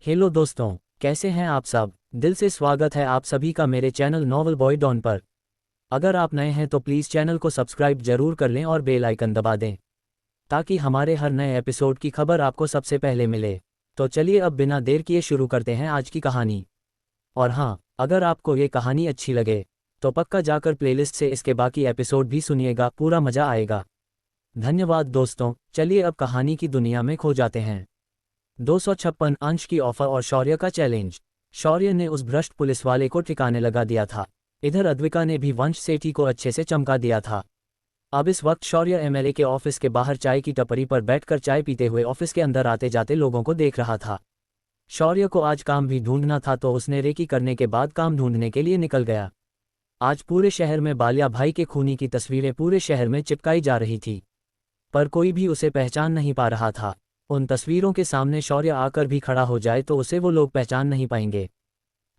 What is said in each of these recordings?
Hello दोस्तों, कैसे हैं आप सब। दिल से स्वागत है आप सभी का मेरे चैनल नॉवल बॉय डॉन पर। अगर आप नए हैं तो प्लीज़ चैनल को सब्सक्राइब जरूर कर लें और बेल आइकन दबा दें ताकि हमारे हर नए एपिसोड की खबर आपको सबसे पहले मिले। तो चलिए अब बिना देर किए शुरू करते हैं आज की कहानी। और हाँ, अगर आपको ये कहानी अच्छी लगे तो पक्का जाकर प्लेलिस्ट से इसके बाकी एपिसोड भी सुनिएगा, पूरा मज़ा आएगा। धन्यवाद दोस्तों, चलिए अब कहानी की दुनिया में खो जाते हैं। 256 अंश की ऑफर और शौर्य का चैलेंज। शौर्य ने उस भ्रष्ट पुलिस वाले को ठिकाने लगा दिया था। इधर अद्विका ने भी वंश सेठी को अच्छे से चमका दिया था। अब इस वक्त शौर्य एमएलए के ऑफिस के बाहर चाय की टपरी पर बैठकर चाय पीते हुए ऑफिस के अंदर आते जाते लोगों को देख रहा था। शौर्य को आज काम भी ढूंढना था तो उसने रेकी करने के बाद काम ढूंढने के लिए निकल गया। आज पूरे शहर में बालिया भाई के खूनी की तस्वीरें पूरे शहर में चिपकाई जा रही थी, पर कोई भी उसे पहचान नहीं पा रहा था। उन तस्वीरों के सामने शौर्य आकर भी खड़ा हो जाए तो उसे वो लोग पहचान नहीं पाएंगे।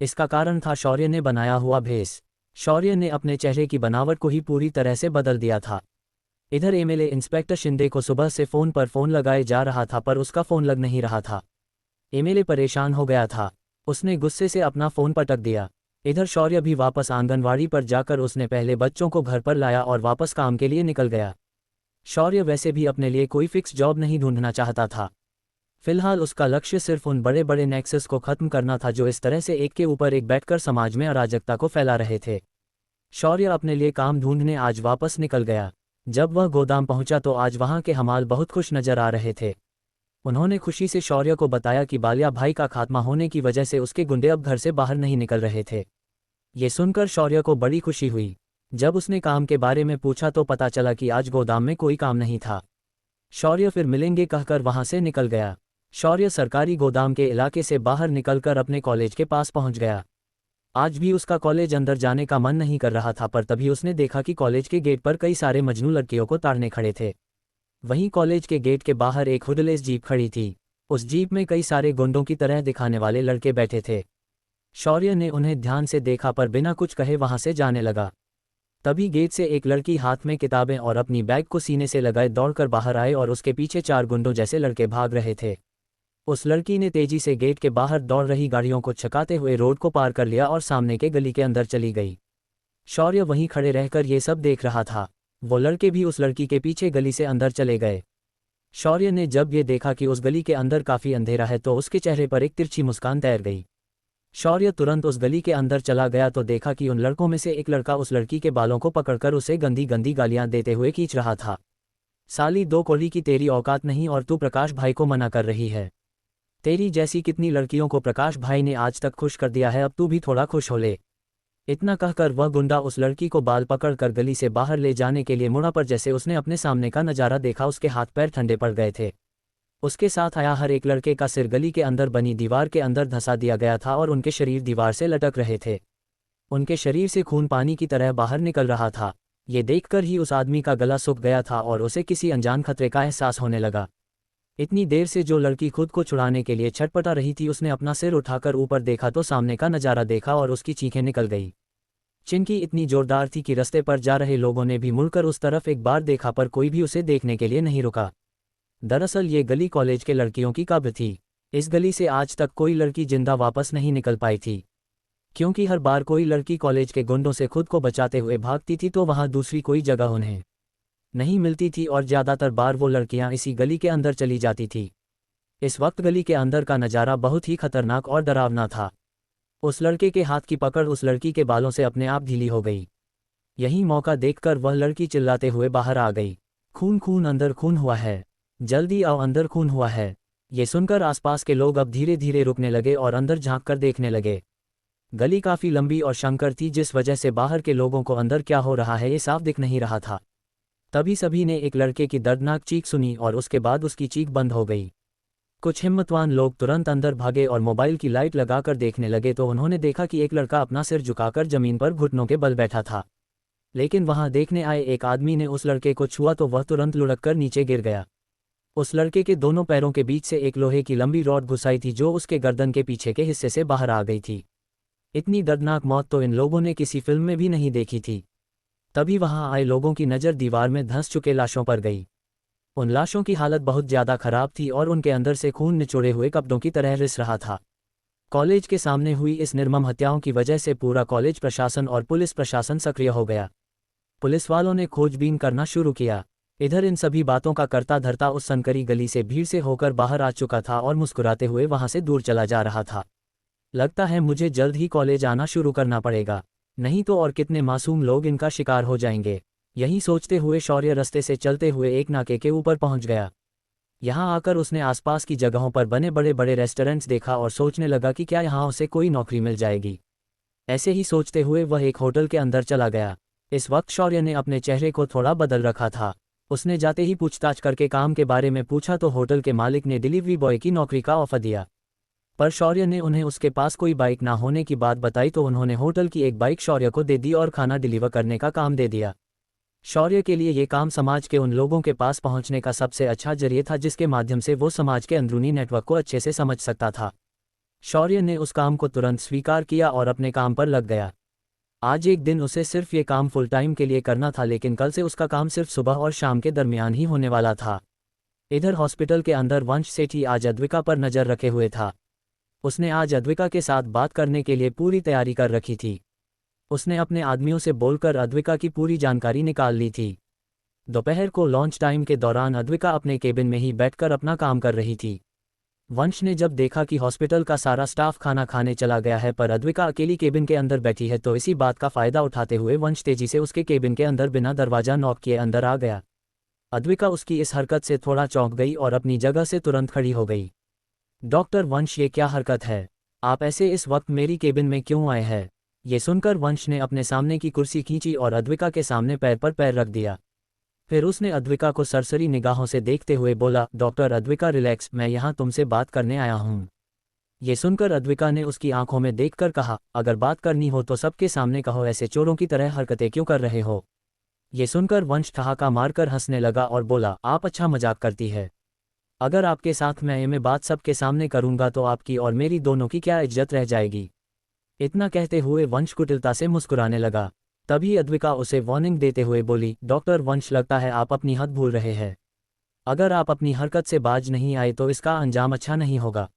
इसका कारण था शौर्य ने बनाया हुआ भेष। शौर्य ने अपने चेहरे की बनावट को ही पूरी तरह से बदल दिया था। इधर एमएलए इंस्पेक्टर शिंदे को सुबह से फ़ोन पर फ़ोन लगाए जा रहा था पर उसका फ़ोन लग नहीं रहा था। एमएलए परेशान हो गया था। उसने गुस्से से अपना फ़ोन पटक दिया। इधर शौर्य भी वापस आंगनवाड़ी पर जाकर उसने पहले बच्चों को घर पर लाया और वापस काम के लिए निकल गया। शौर्य वैसे भी अपने लिए कोई फिक्स जॉब नहीं ढूंढना चाहता था। फिलहाल उसका लक्ष्य सिर्फ उन बड़े बड़े नेक्सस को खत्म करना था जो इस तरह से एक के ऊपर एक बैठकर समाज में अराजकता को फैला रहे थे। शौर्य अपने लिए काम ढूंढने आज वापस निकल गया। जब वह गोदाम पहुंचा तो आज वहां के हमाल बहुत खुश नजर आ रहे थे। उन्होंने खुशी से शौर्य को बताया कि बालिया भाई का खात्मा होने की वजह से उसके गुंडे अब घर से बाहर नहीं निकल रहे थे। ये सुनकर शौर्य को बड़ी खुशी हुई। जब उसने काम के बारे में पूछा तो पता चला कि आज गोदाम में कोई काम नहीं था। शौर्य फिर मिलेंगे कहकर वहां से निकल गया। शौर्य सरकारी गोदाम के इलाके से बाहर निकलकर अपने कॉलेज के पास पहुंच गया। आज भी उसका कॉलेज अंदर जाने का मन नहीं कर रहा था, पर तभी उसने देखा कि कॉलेज के गेट पर कई सारे मजनू लड़कियों को ताड़ने खड़े थे। वहीं कॉलेज के गेट के बाहर एक हुडलेस जीप खड़ी थी। उस जीप में कई सारे गुंडों की तरह दिखाने वाले लड़के बैठे थे। शौर्य ने उन्हें ध्यान से देखा पर बिना कुछ कहे वहां से जाने लगा। तभी गेट से एक लड़की हाथ में किताबें और अपनी बैग को सीने से लगाए दौड़कर बाहर आए और उसके पीछे 4 गुंडों जैसे लड़के भाग रहे थे। उस लड़की ने तेजी से गेट के बाहर दौड़ रही गाड़ियों को छकाते हुए रोड को पार कर लिया और सामने के गली के अंदर चली गई। शौर्य वहीं खड़े रहकर ये सब देख रहा था। वो लड़के भी उस लड़की के पीछे गली से अंदर चले गए। शौर्य ने जब ये देखा कि उस गली के अंदर काफ़ी अंधेरा है तो उसके चेहरे पर एक तिरछी मुस्कान तैर गई। शौर्य तुरंत उस गली के अंदर चला गया तो देखा कि उन लड़कों में से एक लड़का उस लड़की के बालों को पकड़कर उसे गंदी गंदी गालियां देते हुए खींच रहा था। साली दो कौड़ी की तेरी औकात नहीं और तू प्रकाश भाई को मना कर रही है। तेरी जैसी कितनी लड़कियों को प्रकाश भाई ने आज तक खुश कर दिया है, अब तू भी थोड़ा खुश हो ले। इतना कहकर वह गुंडा उस लड़की को बाल पकड़कर गली से बाहर ले जाने के लिए मुड़ा, पर जैसे उसने अपने सामने का नज़ारा देखा उसके हाथ पैर ठंडे पड़ गए थे। उसके साथ आया हर एक लड़के का सिर गली के अंदर बनी दीवार के अंदर धंसा दिया गया था और उनके शरीर दीवार से लटक रहे थे। उनके शरीर से खून पानी की तरह बाहर निकल रहा था। ये देखकर ही उस आदमी का गला सूख गया था और उसे किसी अनजान खतरे का एहसास होने लगा। इतनी देर से जो लड़की खुद को छुड़ाने के लिए छटपटा रही थी उसने अपना सिर उठाकर ऊपर देखा तो सामने का नज़ारा देखा और उसकी चीखें निकल गई। चिंकी इतनी जोरदार थी कि रास्ते पर जा रहे लोगों ने भी मुड़कर उस तरफ एक बार देखा, पर कोई भी उसे देखने के लिए नहीं रुका। दरअसल ये गली कॉलेज के लड़कियों की कब्र थी। इस गली से आज तक कोई लड़की जिंदा वापस नहीं निकल पाई थी, क्योंकि हर बार कोई लड़की कॉलेज के गुंडों से खुद को बचाते हुए भागती थी तो वहाँ दूसरी कोई जगह उन्हें नहीं मिलती थी और ज़्यादातर बार वो लड़कियाँ इसी गली के अंदर चली जाती थी। इस वक्त गली के अंदर का नज़ारा बहुत ही खतरनाक और डरावना था। उस लड़के के हाथ की पकड़ उस लड़की के बालों से अपने आप ढीली हो गई। यही मौका देखकर वह लड़की चिल्लाते हुए बाहर आ गई, खून खून अंदर खून हुआ है, जल्दी आओ अंदर खून हुआ है। ये सुनकर आसपास के लोग अब धीरे धीरे रुकने लगे और अंदर झांक कर देखने लगे। गली काफ़ी लंबी और शंकर थी, जिस वजह से बाहर के लोगों को अंदर क्या हो रहा है ये साफ दिख नहीं रहा था। तभी सभी ने एक लड़के की दर्दनाक चीख सुनी और उसके बाद उसकी चीख बंद हो गई। कुछ हिम्मतवान लोग तुरंत अंदर भागे और मोबाइल की लाइट लगाकर देखने लगे तो उन्होंने देखा कि एक लड़का अपना सिर झुकाकर जमीन पर घुटनों के बल बैठा था। लेकिन वहां देखने आए एक आदमी ने उस लड़के को छुआ तो वह तुरंत लुढ़ककर नीचे गिर गया। उस लड़के के दोनों पैरों के बीच से एक लोहे की लंबी रॉड घुसाई थी जो उसके गर्दन के पीछे के हिस्से से बाहर आ गई थी। इतनी दर्दनाक मौत तो इन लोगों ने किसी फिल्म में भी नहीं देखी थी। तभी वहां आए लोगों की नज़र दीवार में धंस चुके लाशों पर गई। उन लाशों की हालत बहुत ज़्यादा खराब थी और उनके अंदर से खून निचोड़े हुए कपड़ों की तरह रिस रहा था। कॉलेज के सामने हुई इस निर्मम हत्याओं की वजह से पूरा कॉलेज प्रशासन और पुलिस प्रशासन सक्रिय हो गया। पुलिस वालों ने खोजबीन करना शुरू किया। इधर इन सभी बातों का करता धरता उस सनकरी गली से भीड़ से होकर बाहर आ चुका था और मुस्कुराते हुए वहां से दूर चला जा रहा था। लगता है मुझे जल्द ही कॉलेज आना शुरू करना पड़ेगा, नहीं तो और कितने मासूम लोग इनका शिकार हो जाएंगे। यही सोचते हुए शौर्य रास्ते से चलते हुए एक नाके के ऊपर पहुंच गया। यहाँ आकर उसने आसपास की जगहों पर बने बड़े बड़े रेस्टोरेंट्स देखा और सोचने लगा कि क्या यहाँ उसे कोई नौकरी मिल जाएगी। ऐसे ही सोचते हुए वह एक होटल के अंदर चला गया। इस वक्त शौर्य ने अपने चेहरे को थोड़ा बदल रखा था। उसने जाते ही पूछताछ करके काम के बारे में पूछा तो होटल के मालिक ने डिलीवरी बॉय की नौकरी का ऑफर दिया। पर शौर्य ने उन्हें उसके पास कोई बाइक ना होने की बात बताई तो उन्होंने होटल की एक बाइक शौर्य को दे दी और खाना डिलीवर करने का काम दे दिया। शौर्य के लिए ये काम समाज के उन लोगों के पास पहुंचने का सबसे अच्छा जरिए था जिसके माध्यम से वो समाज के अंदरूनी नेटवर्क को अच्छे से समझ सकता था। शौर्य ने उस काम को तुरंत स्वीकार किया और अपने काम पर लग गया। आज एक दिन उसे सिर्फ ये काम फुल टाइम के लिए करना था, लेकिन कल से उसका काम सिर्फ सुबह और शाम के दरमियान ही होने वाला था। इधर हॉस्पिटल के अंदर वंश सेठी आज अद्विका पर नज़र रखे हुए था। उसने आज अद्विका के साथ बात करने के लिए पूरी तैयारी कर रखी थी। उसने अपने आदमियों से बोलकर अद्विका की पूरी जानकारी निकाल ली थी। दोपहर को लॉन्च टाइम के दौरान अद्विका अपने केबिन में ही बैठकर अपना काम कर रही थी। वंश ने जब देखा कि हॉस्पिटल का सारा स्टाफ खाना खाने चला गया है पर अद्विका अकेली केबिन के अंदर बैठी है तो इसी बात का फायदा उठाते हुए वंश तेजी से उसके केबिन के अंदर बिना दरवाजा नॉक किए अंदर आ गया। अद्विका उसकी इस हरकत से थोड़ा चौंक गई और अपनी जगह से तुरंत खड़ी हो गई। डॉक्टर वंश, ये क्या हरकत है? आप ऐसे इस वक्त मेरी केबिन में क्यों आए हैं? ये सुनकर वंश ने अपने सामने की कुर्सी खींची और अद्विका के सामने पैर पर पैर रख दिया। फिर उसने अद्विका को सरसरी निगाहों से देखते हुए बोला, डॉक्टर अद्विका रिलैक्स, मैं यहाँ तुमसे बात करने आया हूँ। ये सुनकर अद्विका ने उसकी आंखों में देखकर कहा, अगर बात करनी हो तो सबके सामने कहो, ऐसे चोरों की तरह हरकतें क्यों कर रहे हो? ये सुनकर वंश ठहाका मारकर हंसने लगा और बोला, आप अच्छा मजाक करती है। अगर आपके साथ मैं ये बात सबके सामने करूंगा तो आपकी और मेरी दोनों की क्या इज्जत रह जाएगी? इतना कहते हुए वंश कुटिलता से मुस्कुराने लगा। तभी अद्विका उसे वार्निंग देते हुए बोली, डॉक्टर वंश, लगता है आप अपनी हद भूल रहे हैं। अगर आप अपनी हरकत से बाज नहीं आए तो इसका अंजाम अच्छा नहीं होगा।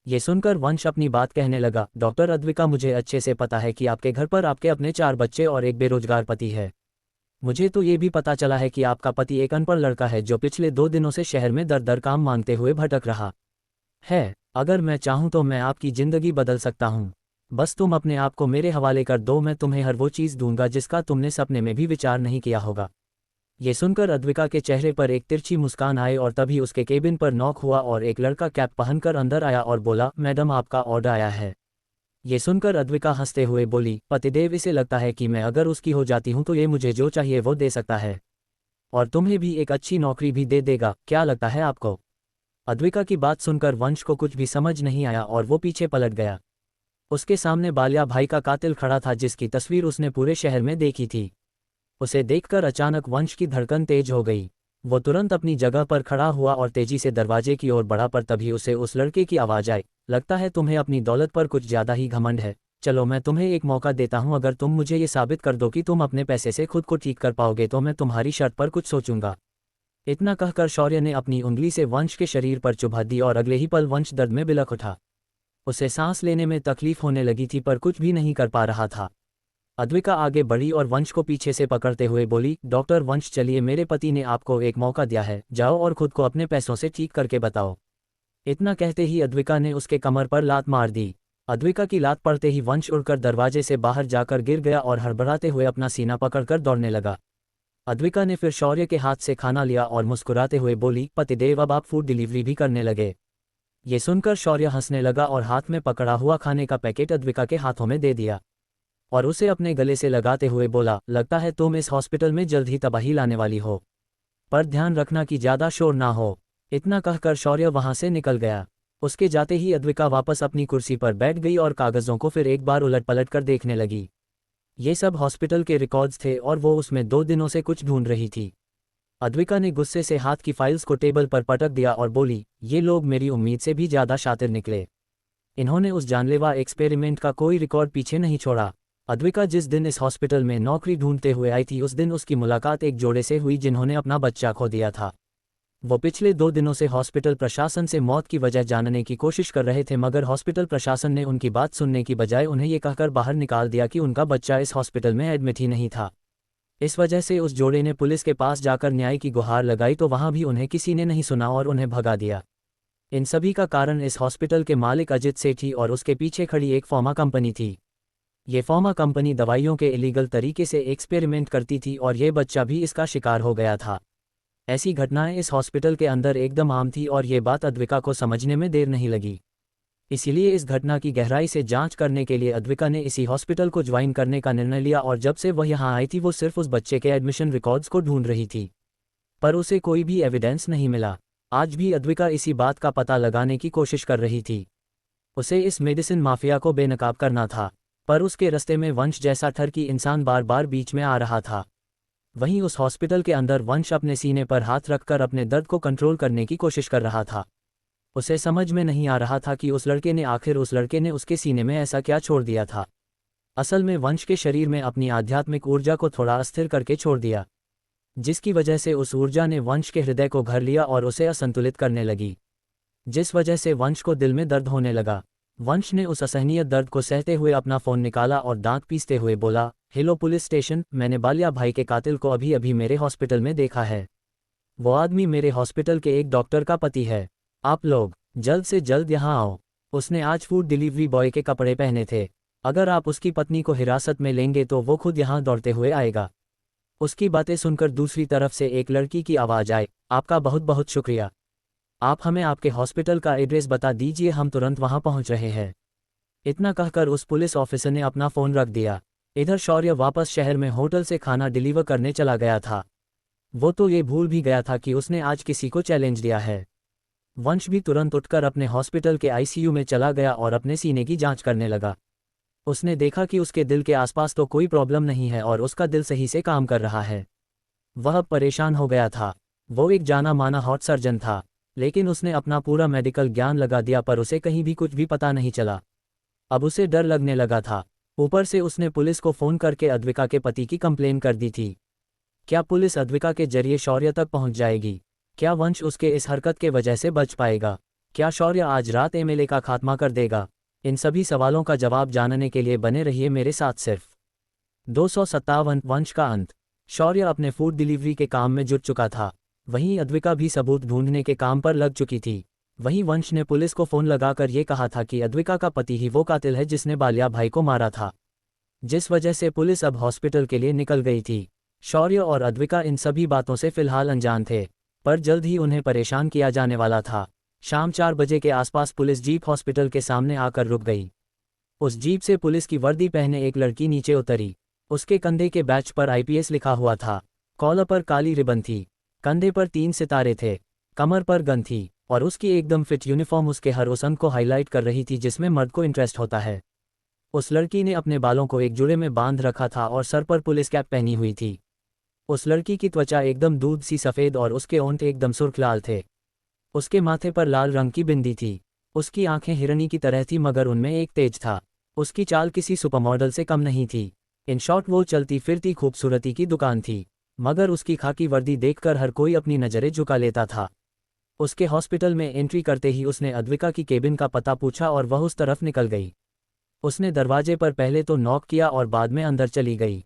ये सुनकर वंश अपनी बात कहने लगा, डॉक्टर अद्विका, मुझे अच्छे से पता है कि आपके घर पर आपके अपने 4 बच्चे और एक बेरोजगार पति है। मुझे तो ये भी पता चला है कि आपका पति एक अनपढ़ लड़का है जो पिछले 2 दिनों से शहर में दर दर काम मांगते हुए भटक रहा है। अगर मैं चाहूँ तो मैं आपकी जिंदगी बदल सकता हूँ। बस तुम अपने आप को मेरे हवाले कर दो, मैं तुम्हें हर वो चीज़ दूंगा जिसका तुमने सपने में भी विचार नहीं किया होगा। ये सुनकर अद्विका के चेहरे पर एक तिरछी मुस्कान आए और तभी उसके केबिन पर नॉक हुआ और एक लड़का कैप पहनकर अंदर आया और बोला, मैडम, आपका ऑर्डर आया है। ये सुनकर अद्विका हंसते हुए बोली, पतिदेव, इसे लगता है कि मैं अगर उसकी हो जाती हूँ तो ये मुझे जो चाहिए वो दे सकता है और तुम्हें भी एक अच्छी नौकरी भी दे देगा, क्या लगता है आपको? अद्विका की बात सुनकर वंश को कुछ भी समझ नहीं आया और वो पीछे पलट गया। उसके सामने बालिया भाई का कातिल खड़ा था जिसकी तस्वीर उसने पूरे शहर में देखी थी। उसे देखकर अचानक वंश की धड़कन तेज हो गई। वो तुरंत अपनी जगह पर खड़ा हुआ और तेजी से दरवाजे की ओर बढ़ा पर तभी उसे उस लड़के की आवाज़ आई, लगता है तुम्हें अपनी दौलत पर कुछ ज़्यादा ही घमंड है। चलो मैं तुम्हें एक मौका देता हूँ, अगर तुम मुझे ये साबित कर दो कि तुम अपने पैसे से खुद को ठीक कर पाओगे तो मैं तुम्हारी शर्त पर कुछ सोचूंगा। इतना कहकर शौर्य ने अपनी उंगली से वंश के शरीर पर चुभा दी और अगले ही पल वंश दर्द में बिलख उठा। उसे सांस लेने में तकलीफ होने लगी थी पर कुछ भी नहीं कर पा रहा था। अद्विका आगे बढ़ी और वंश को पीछे से पकड़ते हुए बोली, डॉक्टर वंश, चलिए, मेरे पति ने आपको एक मौका दिया है, जाओ और खुद को अपने पैसों से ठीक करके बताओ। इतना कहते ही अद्विका ने उसके कमर पर लात मार दी। अद्विका की लात पड़ते ही वंश उड़कर दरवाजे से बाहर जाकर गिर गया और हड़बड़ाते हुए अपना सीना पकड़कर दौड़ने लगा। अद्विका ने फिर शौर्य के हाथ से खाना लिया और मुस्कुराते हुए बोली, पतिदेव, अब आप फूड डिलीवरी भी करने लगे? ये सुनकर शौर्य हंसने लगा और हाथ में पकड़ा हुआ खाने का पैकेट अद्विका के हाथों में दे दिया और उसे अपने गले से लगाते हुए बोला, लगता है तुम इस हॉस्पिटल में जल्द ही तबाही लाने वाली हो, पर ध्यान रखना कि ज़्यादा शोर ना हो। इतना कहकर शौर्य वहां से निकल गया। उसके जाते ही अद्विका वापस अपनी कुर्सी पर बैठ गई और कागज़ों को फिर एक बार उलट पलट कर देखने लगी। ये सब हॉस्पिटल के रिकॉर्ड्स थे और वो उसमें 2 दिनों से कुछ ढूंढ रही थी। अद्विका ने गुस्से से हाथ की फाइल्स को टेबल पर पटक दिया और बोली, ये लोग मेरी उम्मीद से भी ज़्यादा शातिर निकले। इन्होंने उस जानलेवा एक्सपेरिमेंट का कोई रिकॉर्ड पीछे नहीं छोड़ा। अद्विका जिस दिन इस हॉस्पिटल में नौकरी ढूंढते हुए आई थी उस दिन उसकी मुलाकात एक जोड़े से हुई जिन्होंने अपना बच्चा खो दिया था। वो पिछले 2 दिनों से हॉस्पिटल प्रशासन से मौत की वजह जानने की कोशिश कर रहे थे, मगर हॉस्पिटल प्रशासन ने उनकी बात सुनने की बजाय उन्हें ये कहकर बाहर निकाल दिया कि उनका बच्चा इस हॉस्पिटल में एडमिट ही नहीं था। इस वजह से उस जोड़े ने पुलिस के पास जाकर न्याय की गुहार लगाई, तो वहां भी उन्हें किसी ने नहीं सुना और उन्हें भगा दिया। इन सभी का कारण इस हॉस्पिटल के मालिक अजित सेठी और उसके पीछे खड़ी एक फार्मा कंपनी थी। ये फार्मा कंपनी दवाइयों के इलीगल तरीके से एक्सपेरिमेंट करती थी और ये बच्चा भी इसका शिकार हो गया था। ऐसी घटनाएं इस हॉस्पिटल के अंदर एकदम आम थी और ये बात अद्विका को समझने में देर नहीं लगी। इसीलिए इस घटना की गहराई से जांच करने के लिए अद्विका ने इसी हॉस्पिटल को ज्वाइन करने का निर्णय लिया, और जब से वह यहाँ आई थी वो सिर्फ उस बच्चे के एडमिशन रिकॉर्ड्स को ढूंढ रही थी, पर उसे कोई भी एविडेंस नहीं मिला। आज भी अद्विका इसी बात का पता लगाने की कोशिश कर रही थी। उसे इस मेडिसिन माफिया को बेनकाब करना था, पर उसके रास्ते में वंश जैसा ठरकी इंसान बार बार बीच में आ रहा था। वहीं उस हॉस्पिटल के अंदर वंश अपने सीने पर हाथ रखकर अपने दर्द को कंट्रोल करने की कोशिश कर रहा था। उसे समझ में नहीं आ रहा था कि उस लड़के ने उसके सीने में ऐसा क्या छोड़ दिया था। असल में वंश के शरीर में अपनी आध्यात्मिक ऊर्जा को थोड़ा अस्थिर करके छोड़ दिया, जिसकी वजह से उस ऊर्जा ने वंश के हृदय को घर लिया और उसे असंतुलित करने लगी, जिस वजह से वंश को दिल में दर्द होने लगा। वंश ने उस असहनीय दर्द को सहते हुए अपना फ़ोन निकाला और दांत पीसते हुए बोला, हेलो पुलिस स्टेशन, मैंने बालिया भाई के कातिल को अभी अभी मेरे हॉस्पिटल में देखा है। वो आदमी मेरे हॉस्पिटल के एक डॉक्टर का पति है। आप लोग जल्द से जल्द यहाँ आओ। उसने आज फूड डिलीवरी बॉय के कपड़े पहने थे। अगर आप उसकी पत्नी को हिरासत में लेंगे तो वो खुद यहाँ दौड़ते हुए आएगा। उसकी बातें सुनकर दूसरी तरफ से एक लड़की की आवाज़ आए, आपका बहुत बहुत शुक्रिया। आप हमें आपके हॉस्पिटल का एड्रेस बता दीजिए, हम तुरंत वहां पहुंच रहे हैं। इतना कहकर उस पुलिस ऑफिसर ने अपना फ़ोन रख दिया। इधर शौर्य वापस शहर में होटल से खाना डिलीवर करने चला गया था। वो तो ये भूल भी गया था कि उसने आज किसी को चैलेंज दिया है। वंश भी तुरंत उठकर अपने हॉस्पिटल के आईसीयू में चला गया और अपने सीने की जांच करने लगा। उसने देखा कि उसके दिल के आसपास तो कोई प्रॉब्लम नहीं है और उसका दिल सही से काम कर रहा है। वह परेशान हो गया था। वो एक जाना माना हार्ट सर्जन था, लेकिन उसने अपना पूरा मेडिकल ज्ञान लगा दिया, पर उसे कहीं भी कुछ भी पता नहीं चला। अब उसे डर लगने लगा था। ऊपर से उसने पुलिस को फ़ोन करके अद्विका के पति की कंप्लेन कर दी थी। क्या पुलिस अद्विका के जरिए शौर्य तक पहुंच जाएगी? क्या वंश उसके इस हरकत के वजह से बच पाएगा? क्या शौर्य आज रात एमएलए का खात्मा कर देगा? इन सभी सवालों का जवाब जानने के लिए बने रहिए मेरे साथ। सिर्फ 257 वंश का अंत। शौर्य अपने फूड डिलीवरी के काम में जुट चुका था, वहीं अद्विका भी सबूत ढूंढने के काम पर लग चुकी थी। वहीं वंश ने पुलिस को फ़ोन लगाकर ये कहा था कि अद्विका का पति ही वो कातिल है जिसने बालिया भाई को मारा था, जिस वजह से पुलिस अब हॉस्पिटल के लिए निकल गई थी। शौर्य और अद्विका इन सभी बातों से फिलहाल अनजान थे, पर जल्द ही उन्हें परेशान किया जाने वाला था। शाम 4 बजे के आसपास पुलिस जीप हॉस्पिटल के सामने आकर रुक गई। उस जीप से पुलिस की वर्दी पहने एक लड़की नीचे उतरी। उसके कंधे के बैच पर आईपीएस लिखा हुआ था। कॉलर पर काली रिबन थी, कंधे पर 3 सितारे थे, कमर पर गन थी और उसकी एकदम फिट यूनिफॉर्म उसके हर उस अंग को हाईलाइट कर रही थी जिसमें मर्द को इंटरेस्ट होता है। उस लड़की ने अपने बालों को एक जुड़े में बांध रखा था और सर पर पुलिस कैप पहनी हुई थी। उस लड़की की त्वचा एकदम दूध सी सफ़ेद और उसके होंठ एकदम सुर्ख लाल थे। उसके माथे पर लाल रंग की बिंदी थी। उसकी आंखें हिरनी की तरह थी, मगर उनमें एक तेज था। उसकी चाल किसी सुपरमॉडल से कम नहीं थी। इन शॉर्ट वो चलती फिरती खूबसूरती की दुकान थी, मगर उसकी खाकी वर्दी देखकर हर कोई अपनी नज़रें झुका लेता था। उसके हॉस्पिटल में एंट्री करते ही उसने अद्विका की केबिन का पता पूछा और वह उस तरफ निकल गई। उसने दरवाजे पर पहले तो नॉक किया और बाद में अंदर चली गई।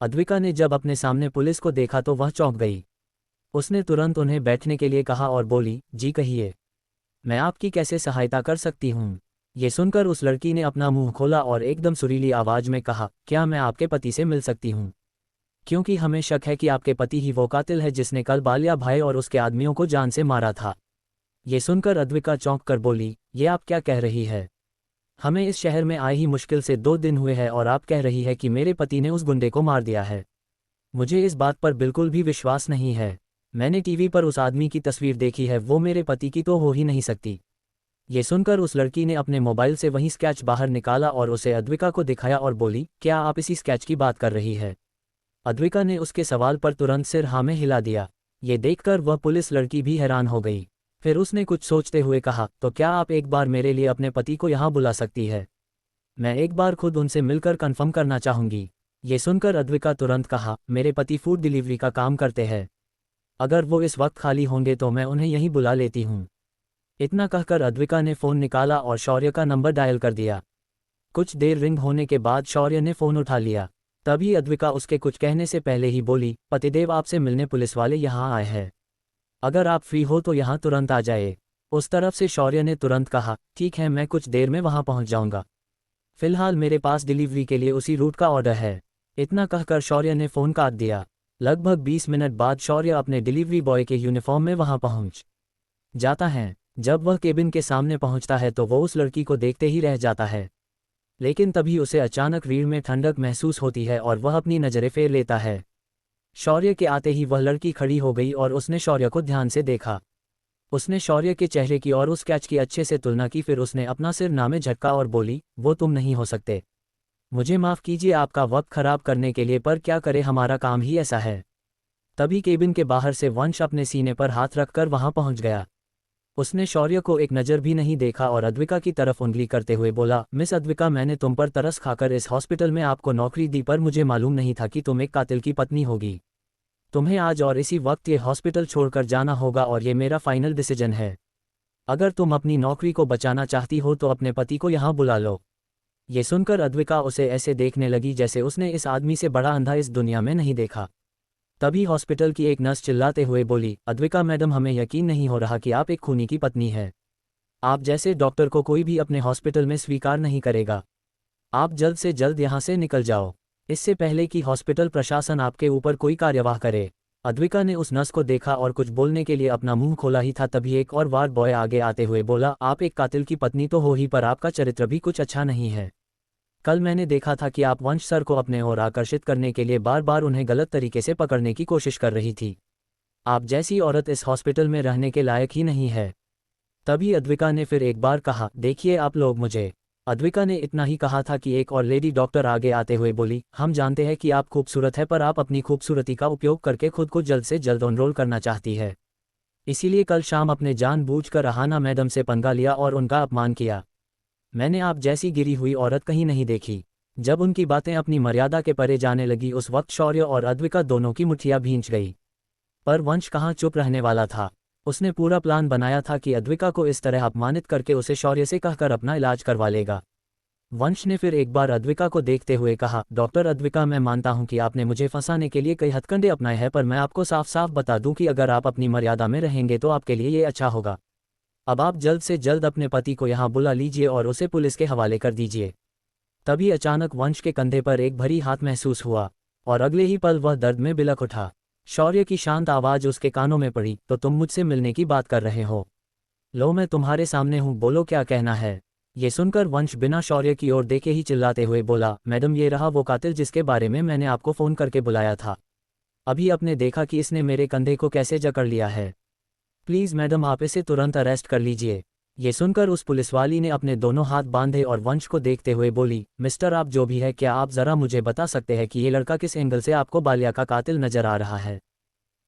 अद्विका ने जब अपने सामने पुलिस को देखा तो वह चौंक गई। उसने तुरंत उन्हें बैठने के लिए कहा और बोली, जी कहिए, मैं आपकी कैसे सहायता कर सकती हूँ? ये सुनकर उस लड़की ने अपना मुंह खोला और एकदम सुरीली आवाज़ में कहा, क्या मैं आपके पति से मिल सकती हूँ? क्योंकि हमें शक है कि आपके पति ही वो कातिल है जिसने कल बालिया भाई और उसके आदमियों को जान से मारा था। ये सुनकर अद्विका चौंक कर बोली, ये आप क्या कह रही है? हमें इस शहर में आए ही मुश्किल से 2 दिन हुए हैं और आप कह रही है कि मेरे पति ने उस गुंडे को मार दिया है। मुझे इस बात पर बिल्कुल भी विश्वास नहीं है। मैंने टीवी पर उस आदमी की तस्वीर देखी है, वो मेरे पति की तो हो ही नहीं सकती। ये सुनकर उस लड़की ने अपने मोबाइल से वही स्केच बाहर निकाला और उसे अद्विका को दिखाया और बोली, क्या आप इसी स्केच की बात कर रही है? अद्विका ने उसके सवाल पर तुरंत सिर हाँ में हिला दिया। ये देखकर वह पुलिस लड़की भी हैरान हो गई। फिर उसने कुछ सोचते हुए कहा, तो क्या आप एक बार मेरे लिए अपने पति को यहाँ बुला सकती है? मैं एक बार खुद उनसे मिलकर कंफर्म करना चाहूँगी। ये सुनकर अद्विका तुरंत कहा, मेरे पति फूड डिलीवरी का काम करते हैं। अगर वो इस वक्त खाली होंगे तो मैं उन्हें यहीं बुला लेती हूँ। इतना कहकर अद्विका ने फ़ोन निकाला और शौर्य का नंबर डायल कर दिया। कुछ देर रिंग होने के बाद शौर्य ने फ़ोन उठा लिया। तभी अद्विका उसके कुछ कहने से पहले ही बोली, पतिदेव आपसे मिलने पुलिस वाले यहाँ आए हैं। अगर आप फ्री हो तो यहाँ तुरंत आ जाए। उस तरफ से शौर्य ने तुरंत कहा, ठीक है, मैं कुछ देर में वहाँ पहुँच जाऊँगा। फिलहाल मेरे पास डिलीवरी के लिए उसी रूट का ऑर्डर है। इतना कहकर शौर्य ने फ़ोन काट दिया। लगभग 20 मिनट बाद शौर्य अपने डिलीवरी बॉय के यूनिफॉर्म में वहाँ पहुँच जाता है। जब वह केबिन के सामने पहुँचता है तो वो उस लड़की को देखते ही रह जाता है। लेकिन तभी उसे अचानक रीढ़ में ठंडक महसूस होती है और वह अपनी नज़रें फेर लेता है। शौर्य के आते ही वह लड़की खड़ी हो गई और उसने शौर्य को ध्यान से देखा। उसने शौर्य के चेहरे की और उस कैच की अच्छे से तुलना की, फिर उसने अपना सिर नामे झटका और बोली, वो तुम नहीं हो सकते। मुझे माफ़ कीजिए आपका वक्त खराब करने के लिए, पर क्या करे, हमारा काम ही ऐसा है। तभी केबिन के बाहर से वंश अपने सीने पर हाथ रखकर वहां पहुंच गया। उसने शौर्य को एक नज़र भी नहीं देखा और अद्विका की तरफ उंगली करते हुए बोला, मिस अद्विका, मैंने तुम पर तरस खाकर इस हॉस्पिटल में आपको नौकरी दी, पर मुझे मालूम नहीं था कि तुम एक कातिल की पत्नी होगी। तुम्हें आज और इसी वक्त ये हॉस्पिटल छोड़कर जाना होगा और ये मेरा फाइनल डिसीजन है। अगर तुम अपनी नौकरी को बचाना चाहती हो तो अपने पति को यहाँ बुला लो। ये सुनकर अद्विका उसे ऐसे देखने लगी जैसे उसने इस आदमी से बड़ा अंधा इस दुनिया में नहीं देखा। तभी हॉस्पिटल की एक नर्स चिल्लाते हुए बोली, अद्विका मैडम, हमें यकीन नहीं हो रहा कि आप एक खूनी की पत्नी है। आप जैसे डॉक्टर को कोई भी अपने हॉस्पिटल में स्वीकार नहीं करेगा। आप जल्द से जल्द यहाँ से निकल जाओ, इससे पहले कि हॉस्पिटल प्रशासन आपके ऊपर कोई कार्यवाही करे। अद्विका ने उस नर्स को देखा और कुछ बोलने के लिए अपना मुंह खोला ही था, तभी एक और वार्ड बॉय आगे आते हुए बोला, आप एक कातिल की पत्नी तो हो ही, पर आपका चरित्र भी कुछ अच्छा नहीं है। कल मैंने देखा था कि आप वंश सर को अपने ओर आकर्षित करने के लिए बार बार उन्हें गलत तरीके से पकड़ने की कोशिश कर रही थी। आप जैसी औरत इस हॉस्पिटल में रहने के लायक ही नहीं है। तभी अद्विका ने फिर एक बार कहा, देखिए आप लोग मुझे। अद्विका ने इतना ही कहा था कि एक और लेडी डॉक्टर आगे आते हुए बोली, हम जानते हैं कि आप खूबसूरत है, पर आप अपनी खूबसूरती का उपयोग करके खुद को जल्द से जल्द एनरोल करना चाहती है। इसीलिए कल शाम अपने जानबूझकर अहाना मैडम से पंगा लिया और उनका अपमान किया। मैंने आप जैसी गिरी हुई औरत कहीं नहीं देखी। जब उनकी बातें अपनी मर्यादा के परे जाने लगी, उस वक्त शौर्य और अद्विका दोनों की मुठ्ठियां भींच गई। पर वंश कहाँ चुप रहने वाला था। उसने पूरा प्लान बनाया था कि अद्विका को इस तरह अपमानित करके उसे शौर्य से कहकर अपना इलाज करवा लेगा। वंश ने फिर एक बार अद्विका को देखते हुए कहा, डॉक्टर अद्विका, मैं मानता हूं कि आपने मुझे फंसाने के लिए कई हथकंडे अपनाए हैं, पर मैं आपको साफ साफ बता दूं कि अगर आप अपनी मर्यादा में रहेंगे तो आपके लिए ये अच्छा होगा। अब आप जल्द से जल्द अपने पति को यहाँ बुला लीजिए और उसे पुलिस के हवाले कर दीजिए। तभी अचानक वंश के कंधे पर एक भरी हाथ महसूस हुआ और अगले ही पल वह दर्द में बिलख उठा। शौर्य की शांत आवाज़ उसके कानों में पड़ी, तो तुम मुझसे मिलने की बात कर रहे हो? लो, मैं तुम्हारे सामने हूँ, बोलो क्या कहना है। ये सुनकर वंश बिना शौर्य की ओर देखे ही चिल्लाते हुए बोला, मैडम, ये रहा वो कातिल जिसके बारे में मैंने आपको फ़ोन करके बुलाया था। अभी आपने देखा कि इसने मेरे कंधे को कैसे जकड़ लिया है। प्लीज़ मैडम, आप इसे तुरंत अरेस्ट कर लीजिए। ये सुनकर उस पुलिसवाली ने अपने दोनों हाथ बांधे और वंश को देखते हुए बोली, मिस्टर, आप जो भी है, क्या आप ज़रा मुझे बता सकते हैं कि ये लड़का किस एंगल से आपको बालिया का कातिल नज़र आ रहा है?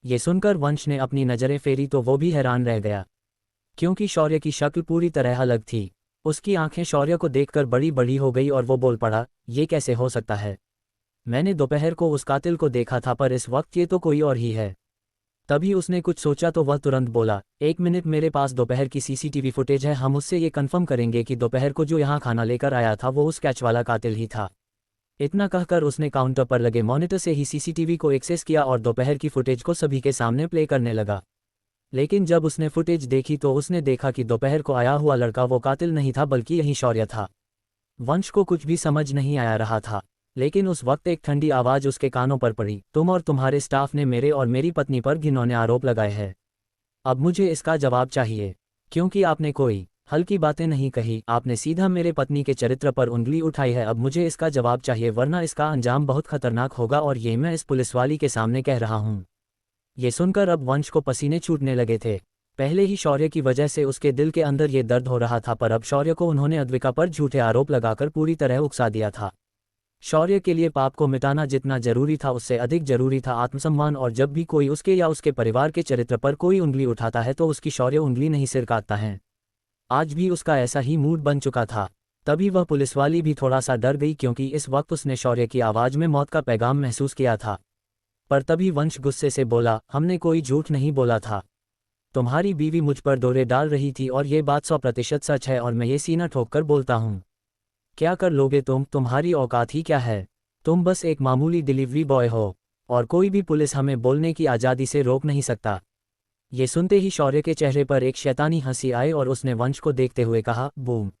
ये सुनकर वंश ने अपनी नज़रें फेरी तो वो भी हैरान रह गया, क्योंकि शौर्य की शक्ल पूरी तरह अलग थी। उसकी आंखें शौर्य को देखकर बड़ी बड़ी हो गई और वो बोल पड़ा, ये कैसे हो सकता है? मैंने दोपहर को उस कातिल को देखा था, पर इस वक्त ये तो कोई और ही है। तभी उसने कुछ सोचा तो वह तुरंत बोला, एक मिनट, मेरे पास दोपहर की सीसीटीवी फुटेज है, हम उससे ये कंफर्म करेंगे कि दोपहर को जो यहाँ खाना लेकर आया था वो उस कैच वाला कातिल ही था। इतना कहकर उसने काउंटर पर लगे मॉनिटर से ही सीसीटीवी को एक्सेस किया और दोपहर की फुटेज को सभी के सामने प्ले करने लगा। लेकिन जब उसने फुटेज देखी तो उसने देखा कि दोपहर को आया हुआ लड़का वो कातिल नहीं था, बल्कि यही शौर्य था। वंश को कुछ भी समझ नहीं आ रहा था, लेकिन उस वक्त एक ठंडी आवाज़ उसके कानों पर पड़ी, तुम और तुम्हारे स्टाफ ने मेरे और मेरी पत्नी पर घिनौने आरोप लगाए हैं। अब मुझे इसका जवाब चाहिए, क्योंकि आपने कोई हल्की बातें नहीं कही, आपने सीधा मेरे पत्नी के चरित्र पर उंगली उठाई है। अब मुझे इसका जवाब चाहिए, वरना इसका अंजाम बहुत खतरनाक होगा, और ये मैं इस पुलिसवाली के सामने कह रहा हूँ। ये सुनकर अब वंश को पसीने छूटने लगे थे। पहले ही शौर्य की वजह से उसके दिल के अंदर ये दर्द हो रहा था, पर अब शौर्य को उन्होंने अद्विका पर झूठे आरोप लगाकर पूरी तरह उकसा दिया था। शौर्य के लिए पाप को मिटाना जितना जरूरी था, उससे अधिक जरूरी था आत्मसम्मान, और जब भी कोई उसके या उसके परिवार के चरित्र पर कोई उंगली उठाता है तो उसकी शौर्य उंगली नहीं सिर काटता है। आज भी उसका ऐसा ही मूड बन चुका था। तभी वह पुलिसवाली भी थोड़ा सा डर गई, क्योंकि इस वक्त उसने शौर्य की आवाज़ में मौत का पैगाम महसूस किया था। पर तभी वंश गुस्से से बोला, हमने कोई झूठ नहीं बोला था। तुम्हारी बीवी मुझ पर दौरे डाल रही थी और ये बात 100% सच है और मैं ये सीना ठोक कर बोलता हूँ। क्या कर लोगे तुम? तुम्हारी औकात ही क्या है? तुम बस एक मामूली डिलीवरी बॉय हो और कोई भी पुलिस हमें बोलने की आज़ादी से रोक नहीं सकता। ये सुनते ही शौर्य के चेहरे पर एक शैतानी हंसी आई और उसने वंश को देखते हुए कहा, बूम।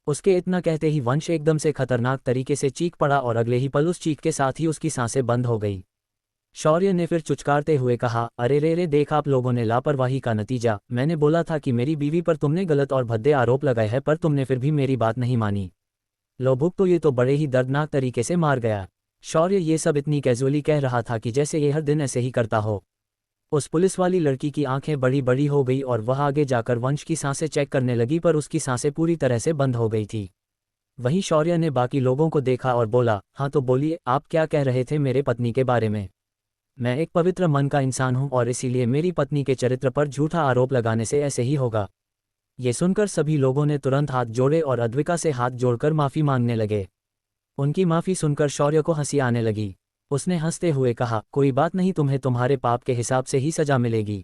उसके इतना कहते ही वंश एकदम से खतरनाक तरीके से चीख पड़ा और अगले ही पल उस चीख के साथ ही उसकी सांसें बंद हो गई। शौर्य ने फिर चुचकारते हुए कहा, अरे रे रे, देख आप लोगों ने लापरवाही का नतीजा। मैंने बोला था कि मेरी बीवी पर तुमने गलत और भद्दे आरोप लगाए हैं, पर तुमने फिर भी मेरी बात नहीं मानी। लो भुक, तो ये तो बड़े ही दर्दनाक तरीके से मार गया। शौर्य ये सब इतनी कैजुअली कह रहा था कि जैसे ये हर दिन ऐसे ही करता हो। उस पुलिस वाली लड़की की आंखें बड़ी बड़ी हो गई और वह आगे जाकर वंश की सांसें चेक करने लगी, पर उसकी सांसें पूरी तरह से बंद हो गई थी। वहीं शौर्य ने बाकी लोगों को देखा और बोला, हाँ तो बोलिए, आप क्या कह रहे थे मेरे पत्नी के बारे में? मैं एक पवित्र मन का इंसान हूं और इसीलिए मेरी पत्नी के चरित्र पर झूठा आरोप लगाने से ऐसे ही होगा। ये सुनकर सभी लोगों ने तुरंत हाथ जोड़े और अद्विका से हाथ जोड़कर माफ़ी मांगने लगे। उनकी माफ़ी सुनकर शौर्य को हंसी आने लगी। उसने हंसते हुए कहा, कोई बात नहीं, तुम्हें तुम्हारे पाप के हिसाब से ही सजा मिलेगी।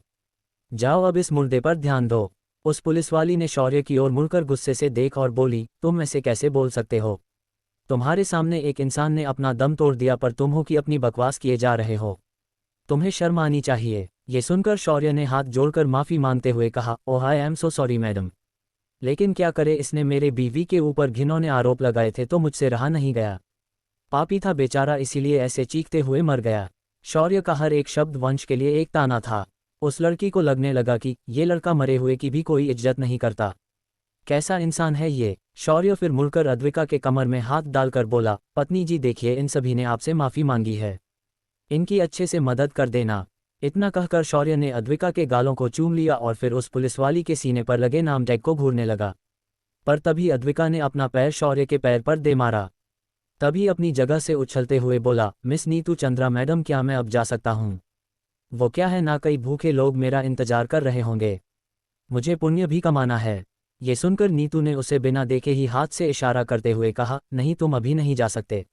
जाओ अब इस मुर्दे पर ध्यान दो। उस पुलिसवाली ने शौर्य की ओर मुड़कर गुस्से से देख और बोली, तुम ऐसे कैसे बोल सकते हो? तुम्हारे सामने एक इंसान ने अपना दम तोड़ दिया, पर तुम हो कि अपनी बकवास किए जा रहे हो। तुम्हें शर्म आनी चाहिए। ये सुनकर शौर्य ने हाथ जोड़कर माफ़ी मांगते हुए कहा, oh I am so sorry madam. लेकिन क्या करे, इसने मेरे बीवी के ऊपर घिनौने आरोप लगाए थे तो मुझसे रहा नहीं गया। पापी था बेचारा, इसीलिए ऐसे चीखते हुए मर गया। शौर्य का हर एक शब्द वंश के लिए एक ताना था। उस लड़की को लगने लगा कि ये लड़का मरे हुए की भी कोई इज्जत नहीं करता। कैसा इंसान है ये? शौर्य फिर मुड़कर अद्विका के कमर में हाथ डालकर बोला, पत्नी जी देखिए, इन सभी ने आपसे माफ़ी मांगी है, इनकी अच्छे से मदद कर देना। इतना कहकर शौर्य ने अद्विका के गालों को चूम लिया और फिर उस पुलिसवाली के सीने पर लगे नाम टैग को घूरने लगा। पर तभी अद्विका ने अपना पैर शौर्य के पैर पर दे मारा। तभी अपनी जगह से उछलते हुए बोला, मिस नीतू चंद्रा मैडम, क्या मैं अब जा सकता हूँ? वो क्या है ना, कई भूखे लोग मेरा इंतजार कर रहे होंगे, मुझे पुण्य भी कमाना है। ये सुनकर नीतू ने उसे बिना देखे ही हाथ से इशारा करते हुए कहा, नहीं तुम अभी नहीं जा सकते,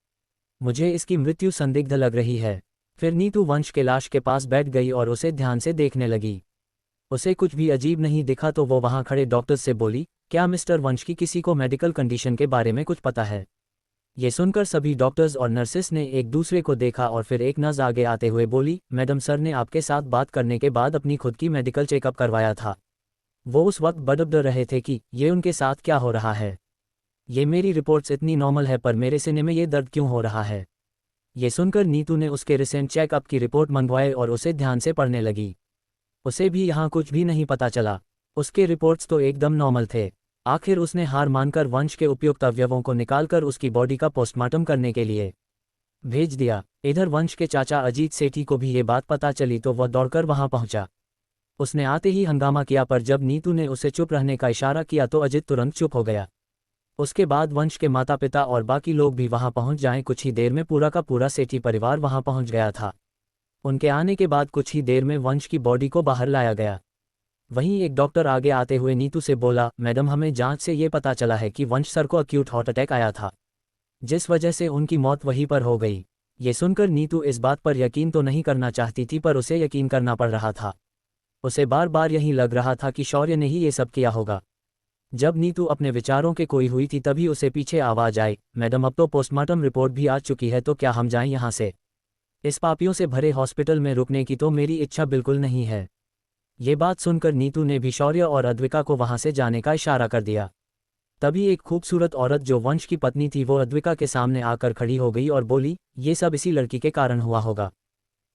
मुझे इसकी मृत्यु संदिग्ध लग रही है। फिर नीतू वंश के लाश के पास बैठ गई और उसे ध्यान से देखने लगी। उसे कुछ भी अजीब नहीं दिखा तो वो वहां खड़े डॉक्टर से बोली, क्या मिस्टर वंश की किसी को मेडिकल कंडीशन के बारे में कुछ पता है? ये सुनकर सभी डॉक्टर्स और नर्सेस ने एक दूसरे को देखा और फिर एक नर्स आगे आते हुए बोली, मैडम सर ने आपके साथ बात करने के बाद अपनी खुद की मेडिकल चेकअप करवाया था। वो उस वक्त बड़बड़ रहे थे कि ये उनके साथ क्या हो रहा है। ये मेरी रिपोर्ट्स इतनी नॉर्मल है, पर मेरे सीने में ये दर्द क्यों हो रहा है? ये सुनकर नीतू ने उसके रिसेंट चेकअप की रिपोर्ट मंगवाई और उसे ध्यान से पढ़ने लगी। उसे भी यहाँ कुछ भी नहीं पता चला। उसके रिपोर्ट्स तो एकदम नॉर्मल थे। आखिर उसने हार मानकर वंश के उपयुक्त अवयवों को निकालकर उसकी बॉडी का पोस्टमार्टम करने के लिए भेज दिया। इधर वंश के चाचा अजीत सेठी को भी ये बात पता चली तो वह दौड़कर वहां पहुंचा। उसने आते ही हंगामा किया, पर जब नीतू ने उसे चुप रहने का इशारा किया तो अजित तुरंत चुप हो गया। उसके बाद वंश के माता पिता और बाकी लोग भी वहां पहुंच जाएं। कुछ ही देर में पूरा का पूरा सेठी परिवार वहां पहुंच गया था। उनके आने के बाद कुछ ही देर में वंश की बॉडी को बाहर लाया गया। वहीं एक डॉक्टर आगे आते हुए नीतू से बोला, मैडम हमें जांच से ये पता चला है कि वंश सर को अक्यूट हार्ट अटैक आया था, जिस वजह से उनकी मौत वहीं पर हो गई। ये सुनकर नीतू इस बात पर यकीन तो नहीं करना चाहती थी, पर उसे यकीन करना पड़ रहा था। उसे बार बार यही लग रहा था कि शौर्य ने ही ये सब किया होगा। जब नीतू अपने विचारों के खोई हुई थी तभी उसे पीछे आवाज आई, मैडम अब तो पोस्टमार्टम रिपोर्ट भी आ चुकी है, तो क्या हम जाएं यहाँ से? इस पापियों से भरे हॉस्पिटल में रुकने की तो मेरी इच्छा बिल्कुल नहीं है। ये बात सुनकर नीतू ने भी शौर्य और अद्विका को वहां से जाने का इशारा कर दिया। तभी एक खूबसूरत औरत जो वंश की पत्नी थी वो अद्विका के सामने आकर खड़ी हो गई और बोली, ये सब इसी लड़की के कारण हुआ होगा।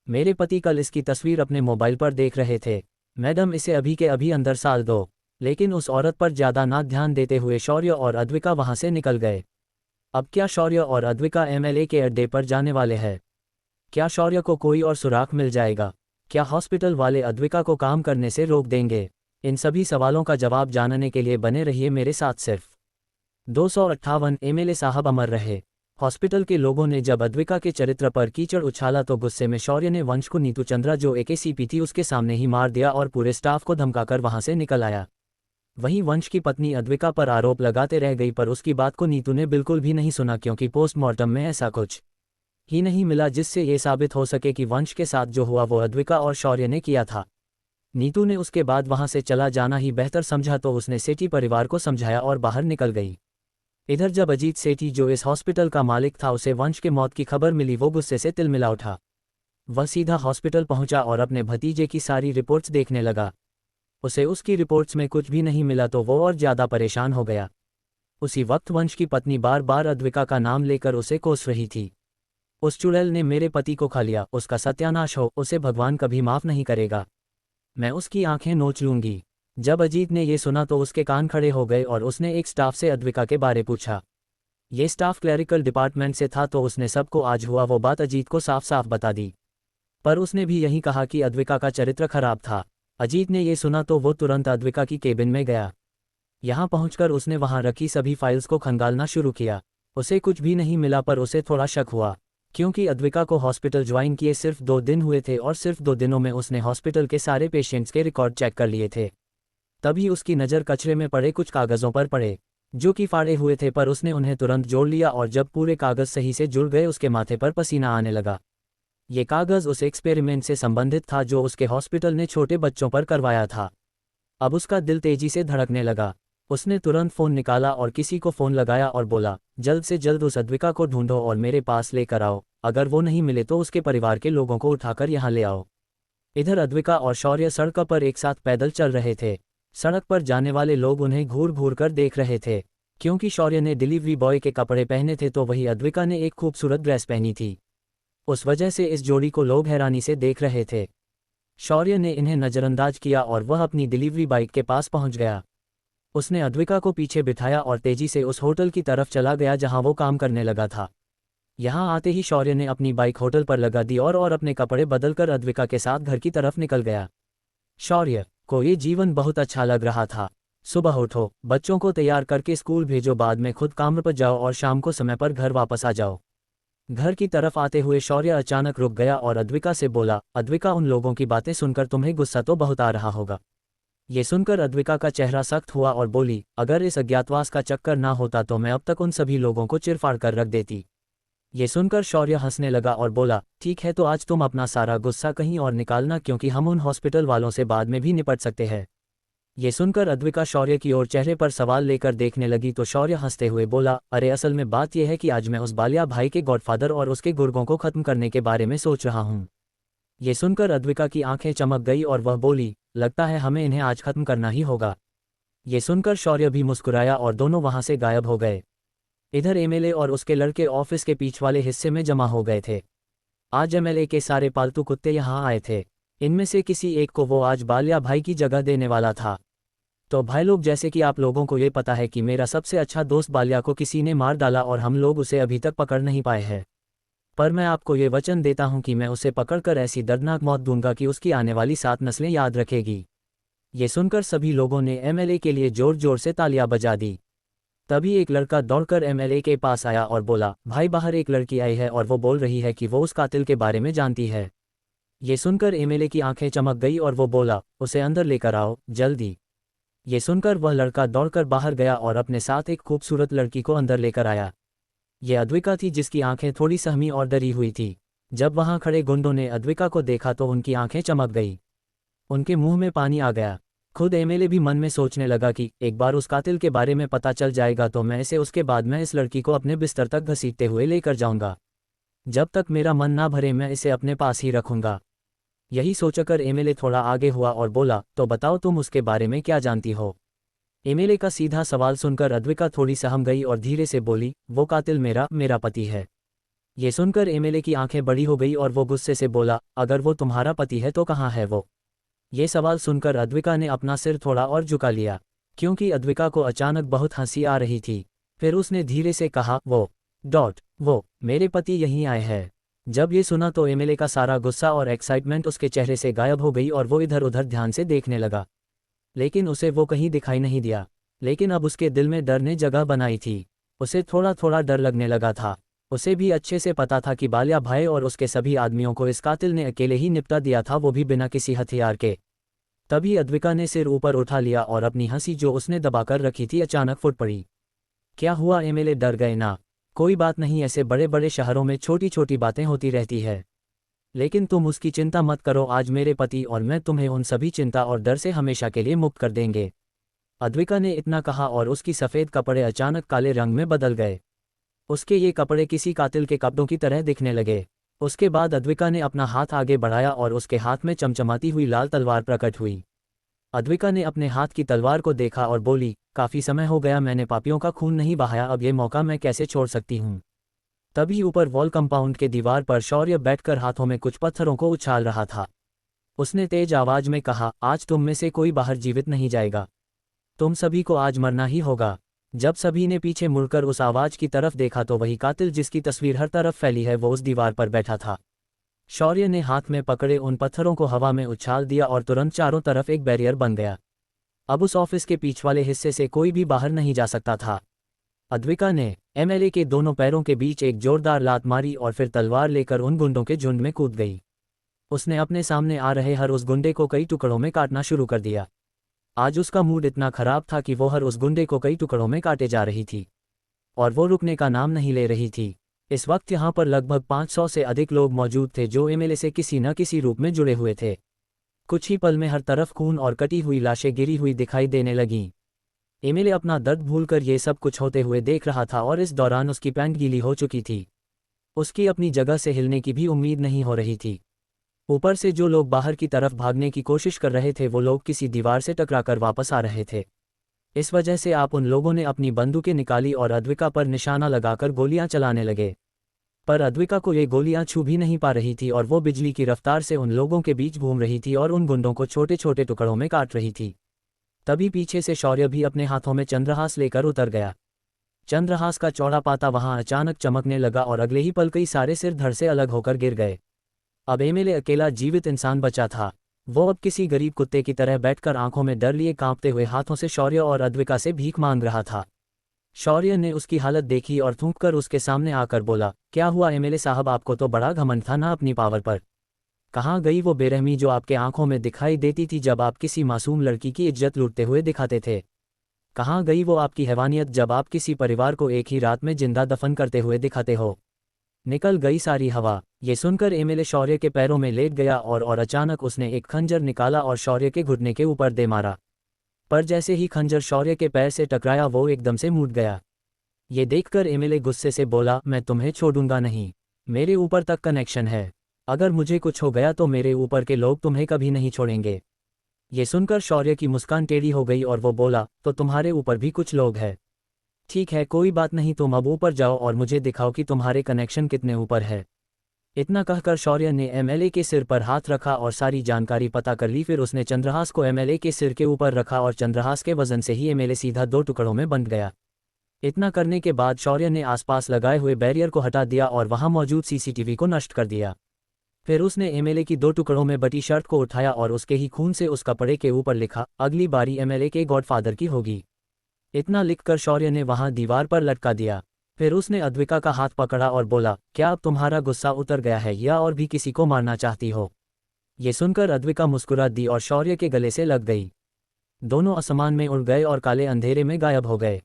मेरे पति कल इसकी तस्वीर अपने मोबाइल पर देख रहे थे। मैडम इसे अभी के अभी अंदर डाल दो। लेकिन उस औरत पर ज्यादा ना ध्यान देते हुए शौर्य और अद्विका वहां से निकल गए। अब क्या शौर्य और अद्विका एमएलए के अड्डे पर जाने वाले हैं? क्या शौर्य को कोई और सुराग मिल जाएगा? क्या हॉस्पिटल वाले अद्विका को काम करने से रोक देंगे? इन सभी सवालों का जवाब जानने के लिए बने रहिए मेरे साथ। सिर्फ 258 एमएलए साहब अमर रहे। हॉस्पिटल के लोगों ने जब अद्विका के चरित्र पर कीचड़ उछाला तो गुस्से में शौर्य ने वंश को नीतू चंद्रा जो एकेसीपी थी उसके सामने ही मार दिया और पूरे स्टाफ को धमकाकर वहां से निकल आया। वहीं वंश की पत्नी अद्विका पर आरोप लगाते रह गई, पर उसकी बात को नीतू ने बिल्कुल भी नहीं सुना, क्योंकि पोस्टमार्टम में ऐसा कुछ ही नहीं मिला जिससे ये साबित हो सके कि वंश के साथ जो हुआ वो अद्विका और शौर्य ने किया था। नीतू ने उसके बाद वहां से चला जाना ही बेहतर समझा तो उसने सेठी परिवार को समझाया और बाहर निकल गई। इधर जब अजीत सेठी जो इस हॉस्पिटल का मालिक था उसे वंश के मौत की खबर मिली वो गुस्से से तिलमिला उठा। वह सीधा हॉस्पिटल पहुंचा और अपने भतीजे की सारी रिपोर्ट्स देखने लगा। उसे उसकी रिपोर्ट्स में कुछ भी नहीं मिला तो वो और ज्यादा परेशान हो गया। उसी वक्त वंश की पत्नी बार बार अद्विका का नाम लेकर उसे कोस रही थी। उस चुड़ैल ने मेरे पति को खा लिया, उसका सत्यानाश हो, उसे भगवान कभी माफ नहीं करेगा, मैं उसकी आंखें नोच लूंगी। जब अजीत ने ये सुना तो उसके कान खड़े हो गए और उसने एक स्टाफ से अद्विका के बारे पूछा। ये स्टाफ क्लरिकल डिपार्टमेंट से था तो उसने सबको आज हुआ वो बात अजीत को साफ साफ बता दी। पर उसने भी यही कहा कि अद्विका का चरित्र खराब था। अजीत ने ये सुना तो वो तुरंत अद्विका की केबिन में गया। यहाँ पहुंचकर उसने वहां रखी सभी फाइल्स को खंगालना शुरू किया। उसे कुछ भी नहीं मिला पर उसे थोड़ा शक हुआ, क्योंकि अद्विका को हॉस्पिटल ज्वाइन किए सिर्फ 2 दिन हुए थे और सिर्फ 2 दिनों में उसने हॉस्पिटल के सारे पेशेंट्स के रिकॉर्ड चेक कर लिए थे। तभी उसकी नज़र कचरे में पड़े कुछ कागज़ों पर पड़े जो कि फाड़े हुए थे, पर उसने उन्हें तुरंत जोड़ लिया और जब पूरे कागज़ सही से जुड़ गए उसके माथे पर पसीना आने लगा। ये कागज़ उस एक्सपेरिमेंट से संबंधित था जो उसके हॉस्पिटल ने छोटे बच्चों पर करवाया था। अब उसका दिल तेजी से धड़कने लगा। उसने तुरंत फ़ोन निकाला और किसी को फ़ोन लगाया और बोला, जल्द से जल्द उस अद्विका को ढूंढो और मेरे पास लेकर आओ, अगर वो नहीं मिले तो उसके परिवार के लोगों को उठाकर यहाँ ले आओ। इधर अद्विका और शौर्य सड़क पर एक साथ पैदल चल रहे थे। सड़क पर जाने वाले लोग उन्हें घूर घूर कर देख रहे थे, क्योंकि शौर्य ने डिलीवरी बॉय के कपड़े पहने थे तो वही अद्विका ने एक खूबसूरत ड्रेस पहनी थी। उस वजह से इस जोड़ी को लोग हैरानी से देख रहे थे। शौर्य ने इन्हें नज़रअंदाज किया और वह अपनी डिलीवरी बाइक के पास पहुंच गया। उसने अद्विका को पीछे बिठाया और तेजी से उस होटल की तरफ चला गया जहां वो काम करने लगा था। यहां आते ही शौर्य ने अपनी बाइक होटल पर लगा दी और अपने कपड़े बदलकर अद्विका के साथ घर की तरफ निकल गया। शौर्य को ये जीवन बहुत अच्छा लग रहा था। सुबह उठो, बच्चों को तैयार करके स्कूल भेजो, बाद में खुद काम पर जाओ और शाम को समय पर घर वापस आ जाओ। घर की तरफ आते हुए शौर्य अचानक रुक गया और अद्विका से बोला, अद्विका, उन लोगों की बातें सुनकर तुम्हें गुस्सा तो बहुत आ रहा होगा। ये सुनकर अद्विका का चेहरा सख्त हुआ और बोली, अगर इस अज्ञातवास का चक्कर ना होता तो मैं अब तक उन सभी लोगों को चिरफाड़ कर रख देती। ये सुनकर शौर्य हंसने लगा और बोला, ठीक है तो आज तुम अपना सारा गुस्सा कहीं और निकालना, क्योंकि हम उन हॉस्पिटल वालों से बाद में भी निपट सकते हैं। ये सुनकर अद्विका शौर्य की ओर चेहरे पर सवाल लेकर देखने लगी तो शौर्य हंसते हुए बोला, अरे असल में बात यह है कि आज मैं उस बालिया भाई के गॉडफादर और उसके गुर्गों को खत्म करने के बारे में सोच रहा हूँ। ये सुनकर अद्विका की आंखें चमक गई और वह बोली, लगता है हमें इन्हें आज खत्म करना ही होगा। ये सुनकर शौर्य भी मुस्कुराया और दोनों वहां से गायब हो गए। इधर एमएलए और उसके लड़के ऑफिस के पीछ वाले हिस्से में जमा हो गए थे। आज एमएलए के सारे पालतू कुत्ते यहाँ आए थे। इनमें से किसी एक को वो आज बालिया भाई की जगह देने वाला था। तो भाई लोग, जैसे कि आप लोगों को ये पता है कि मेरा सबसे अच्छा दोस्त बालिया को किसी ने मार डाला और हम लोग उसे अभी तक पकड़ नहीं पाए हैं, पर मैं आपको ये वचन देता हूं कि मैं उसे पकड़कर ऐसी दर्दनाक मौत दूंगा कि उसकी आने वाली 7 नस्लें याद रखेगी। ये सुनकर सभी लोगों ने एमएलए के लिए जोर जोर से तालियां बजा दी। तभी एक लड़का दौड़कर एमएलए के पास आया और बोला, भाई बाहर एक लड़की आई है और वो बोल रही है कि वो उस कातिल के बारे में जानती है। ये सुनकर एमएलए की आंखें चमक गई और वो बोला, उसे अंदर लेकर आओ जल्दी। ये सुनकर वह लड़का दौड़कर बाहर गया और अपने साथ एक खूबसूरत लड़की को अंदर लेकर आया। ये अद्विका थी, जिसकी आंखें थोड़ी सहमी और डरी हुई थी। जब वहां खड़े गुंडों ने अद्विका को देखा तो उनकी आंखें चमक गई, उनके मुंह में पानी आ गया। खुद एमएलए भी मन में सोचने लगा कि एक बार उस कातिल के बारे में पता चल जाएगा तो मैं इसे उसके बाद मैं इस लड़की को अपने बिस्तर तक घसीटते हुए लेकर जाऊंगा। जब तक मेरा मन ना भरे मैं इसे अपने पास ही रखूंगा। यही सोचकर एमएलए थोड़ा आगे हुआ और बोला, तो बताओ तुम उसके बारे में क्या जानती हो। एमएलए का सीधा सवाल सुनकर अद्विका थोड़ी सहम गई और धीरे से बोली, वो कातिल मेरा पति है। ये सुनकर एमएलए की आंखें बड़ी हो गई और वो गुस्से से बोला, अगर वो तुम्हारा पति है तो कहाँ है वो। ये सवाल सुनकर अद्विका ने अपना सिर थोड़ा और झुका लिया, क्योंकि अद्विका को अचानक बहुत हंसी आ रही थी। फिर उसने धीरे से कहा, वो मेरे पति यहीं आए हैं। जब ये सुना तो एमएलए का सारा गुस्सा और एक्साइटमेंट उसके चेहरे से गायब हो गई और वो इधर उधर ध्यान से देखने लगा, लेकिन उसे वो कहीं दिखाई नहीं दिया। लेकिन अब उसके दिल में डर ने जगह बनाई थी। उसे थोड़ा थोड़ा डर लगने लगा था। उसे भी अच्छे से पता था कि बालिया भाई और उसके सभी आदमियों को इस कातिल ने अकेले ही निपटा दिया था, वो भी बिना किसी हथियार के। तभी अद्विका ने सिर ऊपर उठा लिया और अपनी हंसी जो उसने दबाकर रखी थी अचानक फूट पड़ी। क्या हुआ एमएलए, डर गए ना? कोई बात नहीं, ऐसे बड़े बड़े शहरों में छोटी छोटी बातें होती रहती है, लेकिन तुम उसकी चिंता मत करो। आज मेरे पति और मैं तुम्हें उन सभी चिंता और डर से हमेशा के लिए मुक्त कर देंगे। अद्विका ने इतना कहा और उसकी सफ़ेद कपड़े अचानक काले रंग में बदल गए। उसके ये कपड़े किसी कातिल के कपड़ों की तरह दिखने लगे। उसके बाद अद्विका ने अपना हाथ आगे बढ़ाया और उसके हाथ में चमचमाती हुई लाल तलवार प्रकट हुई। अद्विका ने अपने हाथ की तलवार को देखा और बोली, काफ़ी समय हो गया मैंने पापियों का खून नहीं बहाया, अब ये मौका मैं कैसे छोड़ सकती हूँ। तभी ऊपर वॉल कंपाउंड के दीवार पर शौर्य बैठकर हाथों में कुछ पत्थरों को उछाल रहा था। उसने तेज आवाज में कहा, आज तुम में से कोई बाहर जीवित नहीं जाएगा। तुम सभी को आज मरना ही होगा। जब सभी ने पीछे मुड़कर उस आवाज की तरफ देखा तो वही कातिल जिसकी तस्वीर हर तरफ फैली है वो उस दीवार पर बैठा था। शौर्य ने हाथ में पकड़े उन पत्थरों को हवा में उछाल दिया और तुरंत चारों तरफ एक बैरियर बन गया। अब उस ऑफिस के पीछ वाले हिस्से से कोई भी बाहर नहीं जा सकता था। अद्विका ने एमएलए के दोनों पैरों के बीच एक जोरदार लात मारी और फिर तलवार लेकर उन गुंडों के झुंड में कूद गई। उसने अपने सामने आ रहे हर उस गुंडे को कई टुकड़ों में काटना शुरू कर दिया। आज उसका मूड इतना खराब था कि वो हर उस गुंडे को कई टुकड़ों में काटे जा रही थी और वो रुकने का नाम नहीं ले रही थी। इस वक्त यहाँ पर लगभग 500 से अधिक लोग मौजूद थे जो एमएलए से किसी न किसी रूप में जुड़े हुए थे। कुछ ही पल में हर तरफ खून और कटी हुई लाशें गिरी हुई दिखाई देने लगीं। एमएलए अपना दर्द भूलकर ये सब कुछ होते हुए देख रहा था और इस दौरान उसकी पैंट गीली हो चुकी थी। उसकी अपनी जगह से हिलने की भी उम्मीद नहीं हो रही थी। ऊपर से जो लोग बाहर की तरफ भागने की कोशिश कर रहे थे वो लोग किसी दीवार से टकराकर वापस आ रहे थे। इस वजह से उन लोगों ने अपनी बंदूकें निकाली और अद्विका पर निशाना लगाकर गोलियां चलाने लगे। पर अद्विका को ये गोलियां छू भी नहीं पा रही थी और वो बिजली की रफ्तार से उन लोगों के बीच घूम रही थी और उन गुंडों को छोटे छोटे टुकड़ों में काट रही थी। तभी पीछे से शौर्य भी अपने हाथों में चंद्रहास लेकर उतर गया। चंद्रहास का चौड़ा पाता वहां अचानक चमकने लगा और अगले ही पल कई सारे सिर धड़ से अलग होकर गिर गए। अब एमएलए अकेला जीवित इंसान बचा था। वो अब किसी गरीब कुत्ते की तरह बैठकर आंखों में डर लिए कांपते हुए हाथों से शौर्य और अद्विका से भीख मांग रहा था। शौर्य ने उसकी हालत देखी और थूककर उसके सामने आकर बोला, क्या हुआ एमएलए साहब, आपको तो बड़ा घमंड था ना अपनी पावर पर। कहाँ गई वो बेरहमी जो आपके आंखों में दिखाई देती थी जब आप किसी मासूम लड़की की इज्जत लूटते हुए दिखाते थे। कहाँ गई वो आपकी हैवानियत जब आप किसी परिवार को एक ही रात में जिंदा दफन करते हुए दिखाते हो। निकल गई सारी हवा। ये सुनकर एमएलए शौर्य के पैरों में लेट गया और अचानक उसने एक खंजर निकाला और शौर्य के घुटने के ऊपर दे मारा। पर जैसे ही खंजर शौर्य के पैर से टकराया वो एकदम से मूड गया। ये देखकर एमएलए गुस्से से बोला, मैं तुम्हें छोड़ूंगा नहीं। मेरे ऊपर तक कनेक्शन है। अगर मुझे कुछ हो गया तो मेरे ऊपर के लोग तुम्हें कभी नहीं छोड़ेंगे। ये सुनकर शौर्य की मुस्कान टेढ़ी हो गई और वो बोला, तो तुम्हारे ऊपर भी कुछ लोग हैं। ठीक है, कोई बात नहीं, तुम अब ऊपर जाओ और मुझे दिखाओ कि तुम्हारे कनेक्शन कितने ऊपर है। इतना कहकर शौर्य ने एमएलए के सिर पर हाथ रखा और सारी जानकारी पता कर ली। फिर उसने चंद्रहास को एमएलए के सिर के ऊपर रखा और चंद्रहास के वजन से ही एमएलए सीधा 2 टुकड़ों में बंट गया। इतना करने के बाद शौर्य ने आसपास लगाए हुए बैरियर को हटा दिया और वहां मौजूद सीसीटीवी को नष्ट कर दिया। फिर उसने एमएलए की 2 टुकड़ों में बटी शर्ट को उठाया और उसके ही खून से उस कपड़े के ऊपर लिखा, अगली बारी एमएलए के गॉडफादर की होगी। इतना लिखकर शौर्य ने वहां दीवार पर लटका दिया। फिर उसने अद्विका का हाथ पकड़ा और बोला, क्या अब तुम्हारा गुस्सा उतर गया है या और भी किसी को मारना चाहती हो। ये सुनकर अद्विका मुस्कुरा दी और शौर्य के गले से लग गई। दोनों आसमान में उड़ गए और काले अंधेरे में गायब हो गए।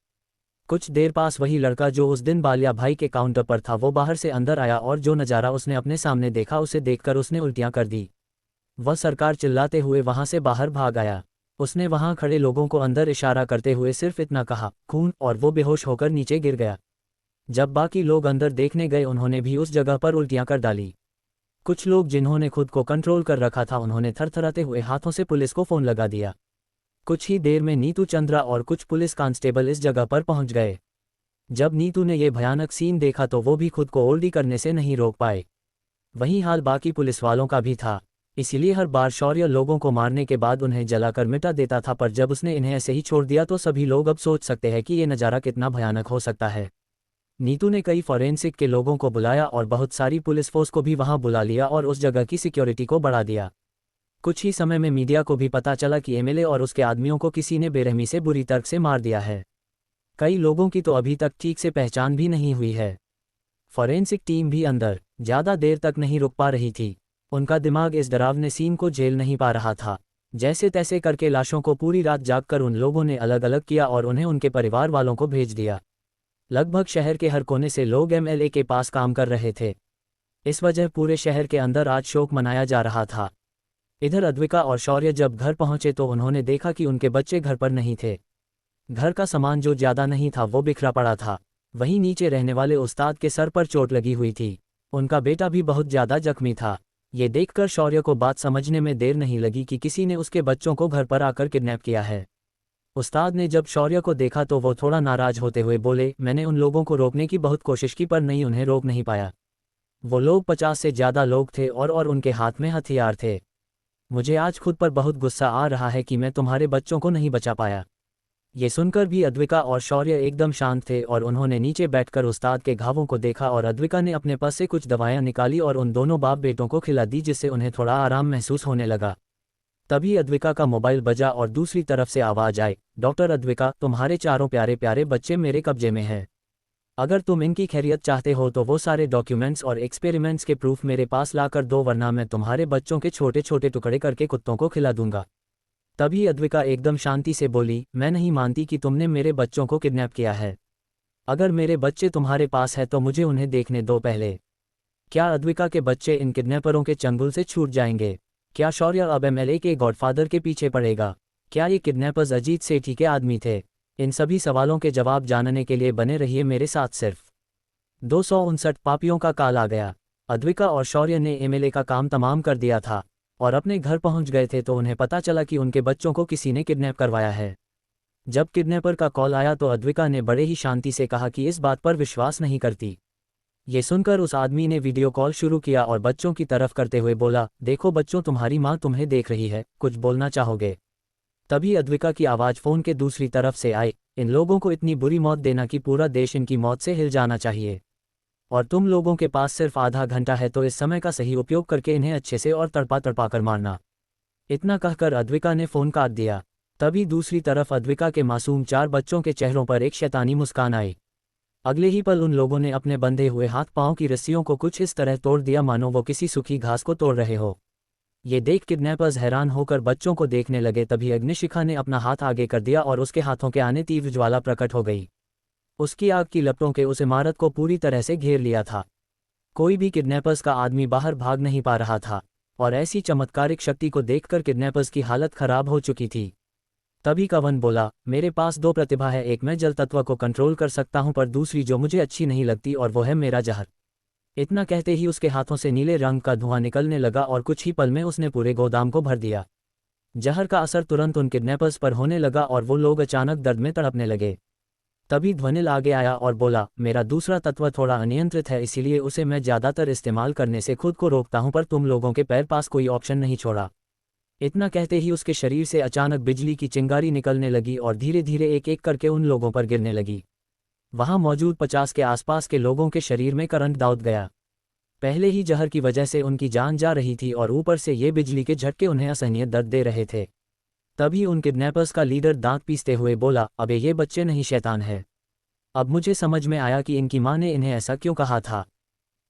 कुछ देर पास वही लड़का जो उस दिन बालिया भाई के काउंटर पर था वो बाहर से अंदर आया और जो नज़ारा उसने अपने सामने देखा उसे देखकर उसने उल्टियां कर दी। वह सरकार चिल्लाते हुए वहां से बाहर भाग आया। उसने वहां खड़े लोगों को अंदर इशारा करते हुए सिर्फ इतना कहा, खून, और वो बेहोश होकर नीचे गिर गया। जब बाकी लोग अंदर देखने गए उन्होंने भी उस जगह पर उल्टियां कर डाली। कुछ लोग जिन्होंने खुद को कंट्रोल कर रखा था उन्होंने थरथराते हुए हाथों से पुलिस को फ़ोन लगा दिया। कुछ ही देर में नीतू, चंद्रा और कुछ पुलिस कांस्टेबल इस जगह पर पहुंच गए। जब नीतू ने यह भयानक सीन देखा तो वो भी खुद को ओल्डी करने से नहीं रोक पाए। वही हाल बाकी पुलिस वालों का भी था। इसीलिए हर बार शौर्य लोगों को मारने के बाद उन्हें जलाकर मिटा देता था, पर जब उसने इन्हें ऐसे ही छोड़ दिया तो सभी लोग अब सोच सकते हैं कि ये नज़ारा कितना भयानक हो सकता है। नीतू ने कई फॉरेंसिक के लोगों को बुलाया और बहुत सारी पुलिस फोर्स को भी वहां बुला लिया और उस जगह की सिक्योरिटी को बढ़ा दिया। कुछ ही समय में मीडिया को भी पता चला कि एमएलए और उसके आदमियों को किसी ने बेरहमी से बुरी तरह से मार दिया है। कई लोगों की तो अभी तक ठीक से पहचान भी नहीं हुई है। फॉरेंसिक टीम भी अंदर ज़्यादा देर तक नहीं रुक पा रही थी। उनका दिमाग इस डरावने सीन को झेल नहीं पा रहा था। जैसे तैसे करके लाशों को पूरी रात जागकर उन लोगों ने अलग अलग किया और उन्हें उनके परिवार वालों को भेज दिया। लगभग शहर के हर कोने से लोग एमएलए के पास काम कर रहे थे। इस वजह पूरे शहर के अंदर आज शोक मनाया जा रहा था। इधर अद्विका और शौर्य जब घर पहुंचे तो उन्होंने देखा कि उनके बच्चे घर पर नहीं थे। घर का सामान जो ज्यादा नहीं था वो बिखरा पड़ा था। वहीं नीचे रहने वाले उस्ताद के सर पर चोट लगी हुई थी। उनका बेटा भी बहुत ज्यादा जख्मी था। ये देखकर शौर्य को बात समझने में देर नहीं लगी कि किसी ने उसके बच्चों को घर पर आकर किडनैप किया है। उस्ताद ने जब शौर्य को देखा तो वो थोड़ा नाराज होते हुए बोले, मैंने उन लोगों को रोकने की बहुत कोशिश की पर नहीं, उन्हें रोक नहीं पाया। वो लोग 50 से ज़्यादा लोग थे और उनके हाथ में हथियार थे। मुझे आज खुद पर बहुत गुस्सा आ रहा है कि मैं तुम्हारे बच्चों को नहीं बचा पाया। ये सुनकर भी अद्विका और शौर्य एकदम शांत थे और उन्होंने नीचे बैठकर उस्ताद के घावों को देखा और अद्विका ने अपने पास से कुछ दवाइयाँ निकाली और उन दोनों बाप बेटों को खिला दी, जिससे उन्हें थोड़ा आराम महसूस होने लगा। तभी अद्विका का मोबाइल बजा और दूसरी तरफ से आवाज़ आई, डॉक्टर अद्विका, तुम्हारे चारों प्यारे प्यारे बच्चे मेरे कब्जे में हैं। अगर तुम इनकी खैरियत चाहते हो तो वो सारे डॉक्यूमेंट्स और एक्सपेरिमेंट्स के प्रूफ मेरे पास ला कर दो, वरना मैं तुम्हारे बच्चों के छोटे छोटे टुकड़े करके कुत्तों को खिला दूंगा। तभी अद्विका एकदम शांति से बोली, मैं नहीं मानती कि तुमने मेरे बच्चों को किडनैप किया है। अगर मेरे बच्चे तुम्हारे पास है तो मुझे उन्हें देखने दो पहले। क्या अद्विका के बच्चे इन किडनैपरों के चंगुल से छूट जाएंगे? क्या शौर्य अब एमएलए के गॉडफादर के पीछे पड़ेगा? क्या ये किडनैपर्स अजीत सेठी के आदमी थे? इन सभी सवालों के जवाब जानने के लिए बने रहिए मेरे साथ। सिर्फ 259 पापियों का काल आ गया। अद्विका और शौर्य ने एमएलए का काम तमाम कर दिया था और अपने घर पहुंच गए थे तो उन्हें पता चला कि उनके बच्चों को किसी ने किडनैप करवाया है। जब किडनैपर का कॉल आया तो अद्विका ने बड़े ही शांति से कहा कि इस बात पर विश्वास नहीं करती। ये सुनकर उस आदमी ने वीडियो कॉल शुरू किया और बच्चों की तरफ करते हुए बोला, देखो बच्चों, तुम्हारी माँ तुम्हें देख रही है, कुछ बोलना चाहोगे? तभी अद्विका की आवाज़ फ़ोन के दूसरी तरफ से आई, इन लोगों को इतनी बुरी मौत देना कि पूरा देश इनकी मौत से हिल जाना चाहिए। और तुम लोगों के पास सिर्फ आधा घंटा है तो इस समय का सही उपयोग करके इन्हें अच्छे से और तड़पा तड़पा कर मारना। इतना कहकर अद्विका ने फ़ोन काट दिया। तभी दूसरी तरफ अद्विका के मासूम 4 बच्चों के चेहरों पर एक शैतानी मुस्कान आई। अगले ही पल उन लोगों ने अपने बंधे हुए हाथ पांव की रस्सियों को कुछ इस तरह तोड़ दिया मानो वो किसी सूखी घास को तोड़ रहे हो। ये देख किडनैपर्स हैरान होकर बच्चों को देखने लगे। तभी अग्निशिखा ने अपना हाथ आगे कर दिया और उसके हाथों के आने तीव्र ज्वाला प्रकट हो गई। उसकी आग की लपटों के उस इमारत को पूरी तरह से घेर लिया था। कोई भी किडनैपर्स का आदमी बाहर भाग नहीं पा रहा था और ऐसी चमत्कारिक शक्ति को देखकर किडनैपर्स की हालत खराब हो चुकी थी। तभी कवन बोला, मेरे पास 2 प्रतिभा है, एक मैं जल तत्व को कंट्रोल कर सकता हूं पर दूसरी जो मुझे अच्छी नहीं लगती और वो है मेरा जहर। इतना कहते ही उसके हाथों से नीले रंग का धुआं निकलने लगा और कुछ ही पल में उसने पूरे गोदाम को भर दिया। जहर का असर तुरंत उन किडनैपर्स पर होने लगा और वो लोग अचानक दर्द में तड़पने लगे। तभी ध्वनिल आगे आया और बोला, मेरा दूसरा तत्व थोड़ा अनियंत्रित है, इसीलिए उसे मैं ज़्यादातर इस्तेमाल करने से खुद को रोकता हूं, पर तुम लोगों के पैर पास कोई ऑप्शन नहीं छोड़ा। इतना कहते ही उसके शरीर से अचानक बिजली की चिंगारी निकलने लगी और धीरे धीरे एक एक करके उन लोगों पर गिरने लगी। वहां मौजूद 50 के आसपास के लोगों के शरीर में करंट दौड़ गया। पहले ही जहर की वजह से उनकी जान जा रही थी और ऊपर से ये बिजली के झटके उन्हें असहनीय दर्द दे रहे थे। तभी उन किडनैपर्स का लीडर दांत पीसते हुए बोला, अबे ये बच्चे नहीं शैतान है। अब मुझे समझ में आया कि इनकी माँ ने इन्हें ऐसा क्यों कहा था।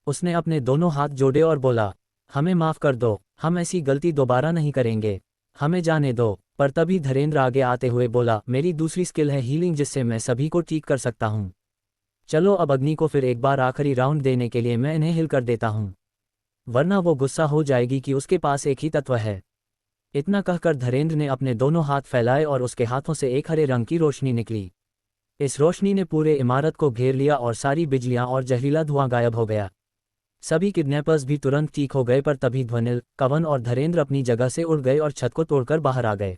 उसने अपने दोनों हाथ जोड़े और बोला, हमें माफ़ कर दो, हम ऐसी गलती दोबारा नहीं करेंगे, हमें जाने दो। पर तभी धीरेन्द्र आगे आते हुए बोला, मेरी दूसरी स्किल है हीलिंग, जिससे मैं सभी को ठीक कर सकता हूँ। चलो अब अग्नि को फिर एक बार आखिरी राउंड देने के लिए मैं इन्हें हिल कर देता हूँ, वरना वो गुस्सा हो जाएगी कि उसके पास एक ही तत्व है। इतना कहकर धीरेन्द्र ने अपने दोनों हाथ फैलाए और उसके हाथों से एक हरे रंग की रोशनी निकली। इस रोशनी ने पूरे इमारत को घेर लिया और सारी बिजलियां और जहरीला धुआं गायब हो गया। सभी किडनैपर्स भी तुरंत ठीक हो गए, पर तभी ध्वनिल, कवन और धीरेन्द्र अपनी जगह से उड़ गए और छत को तोड़कर बाहर आ गए।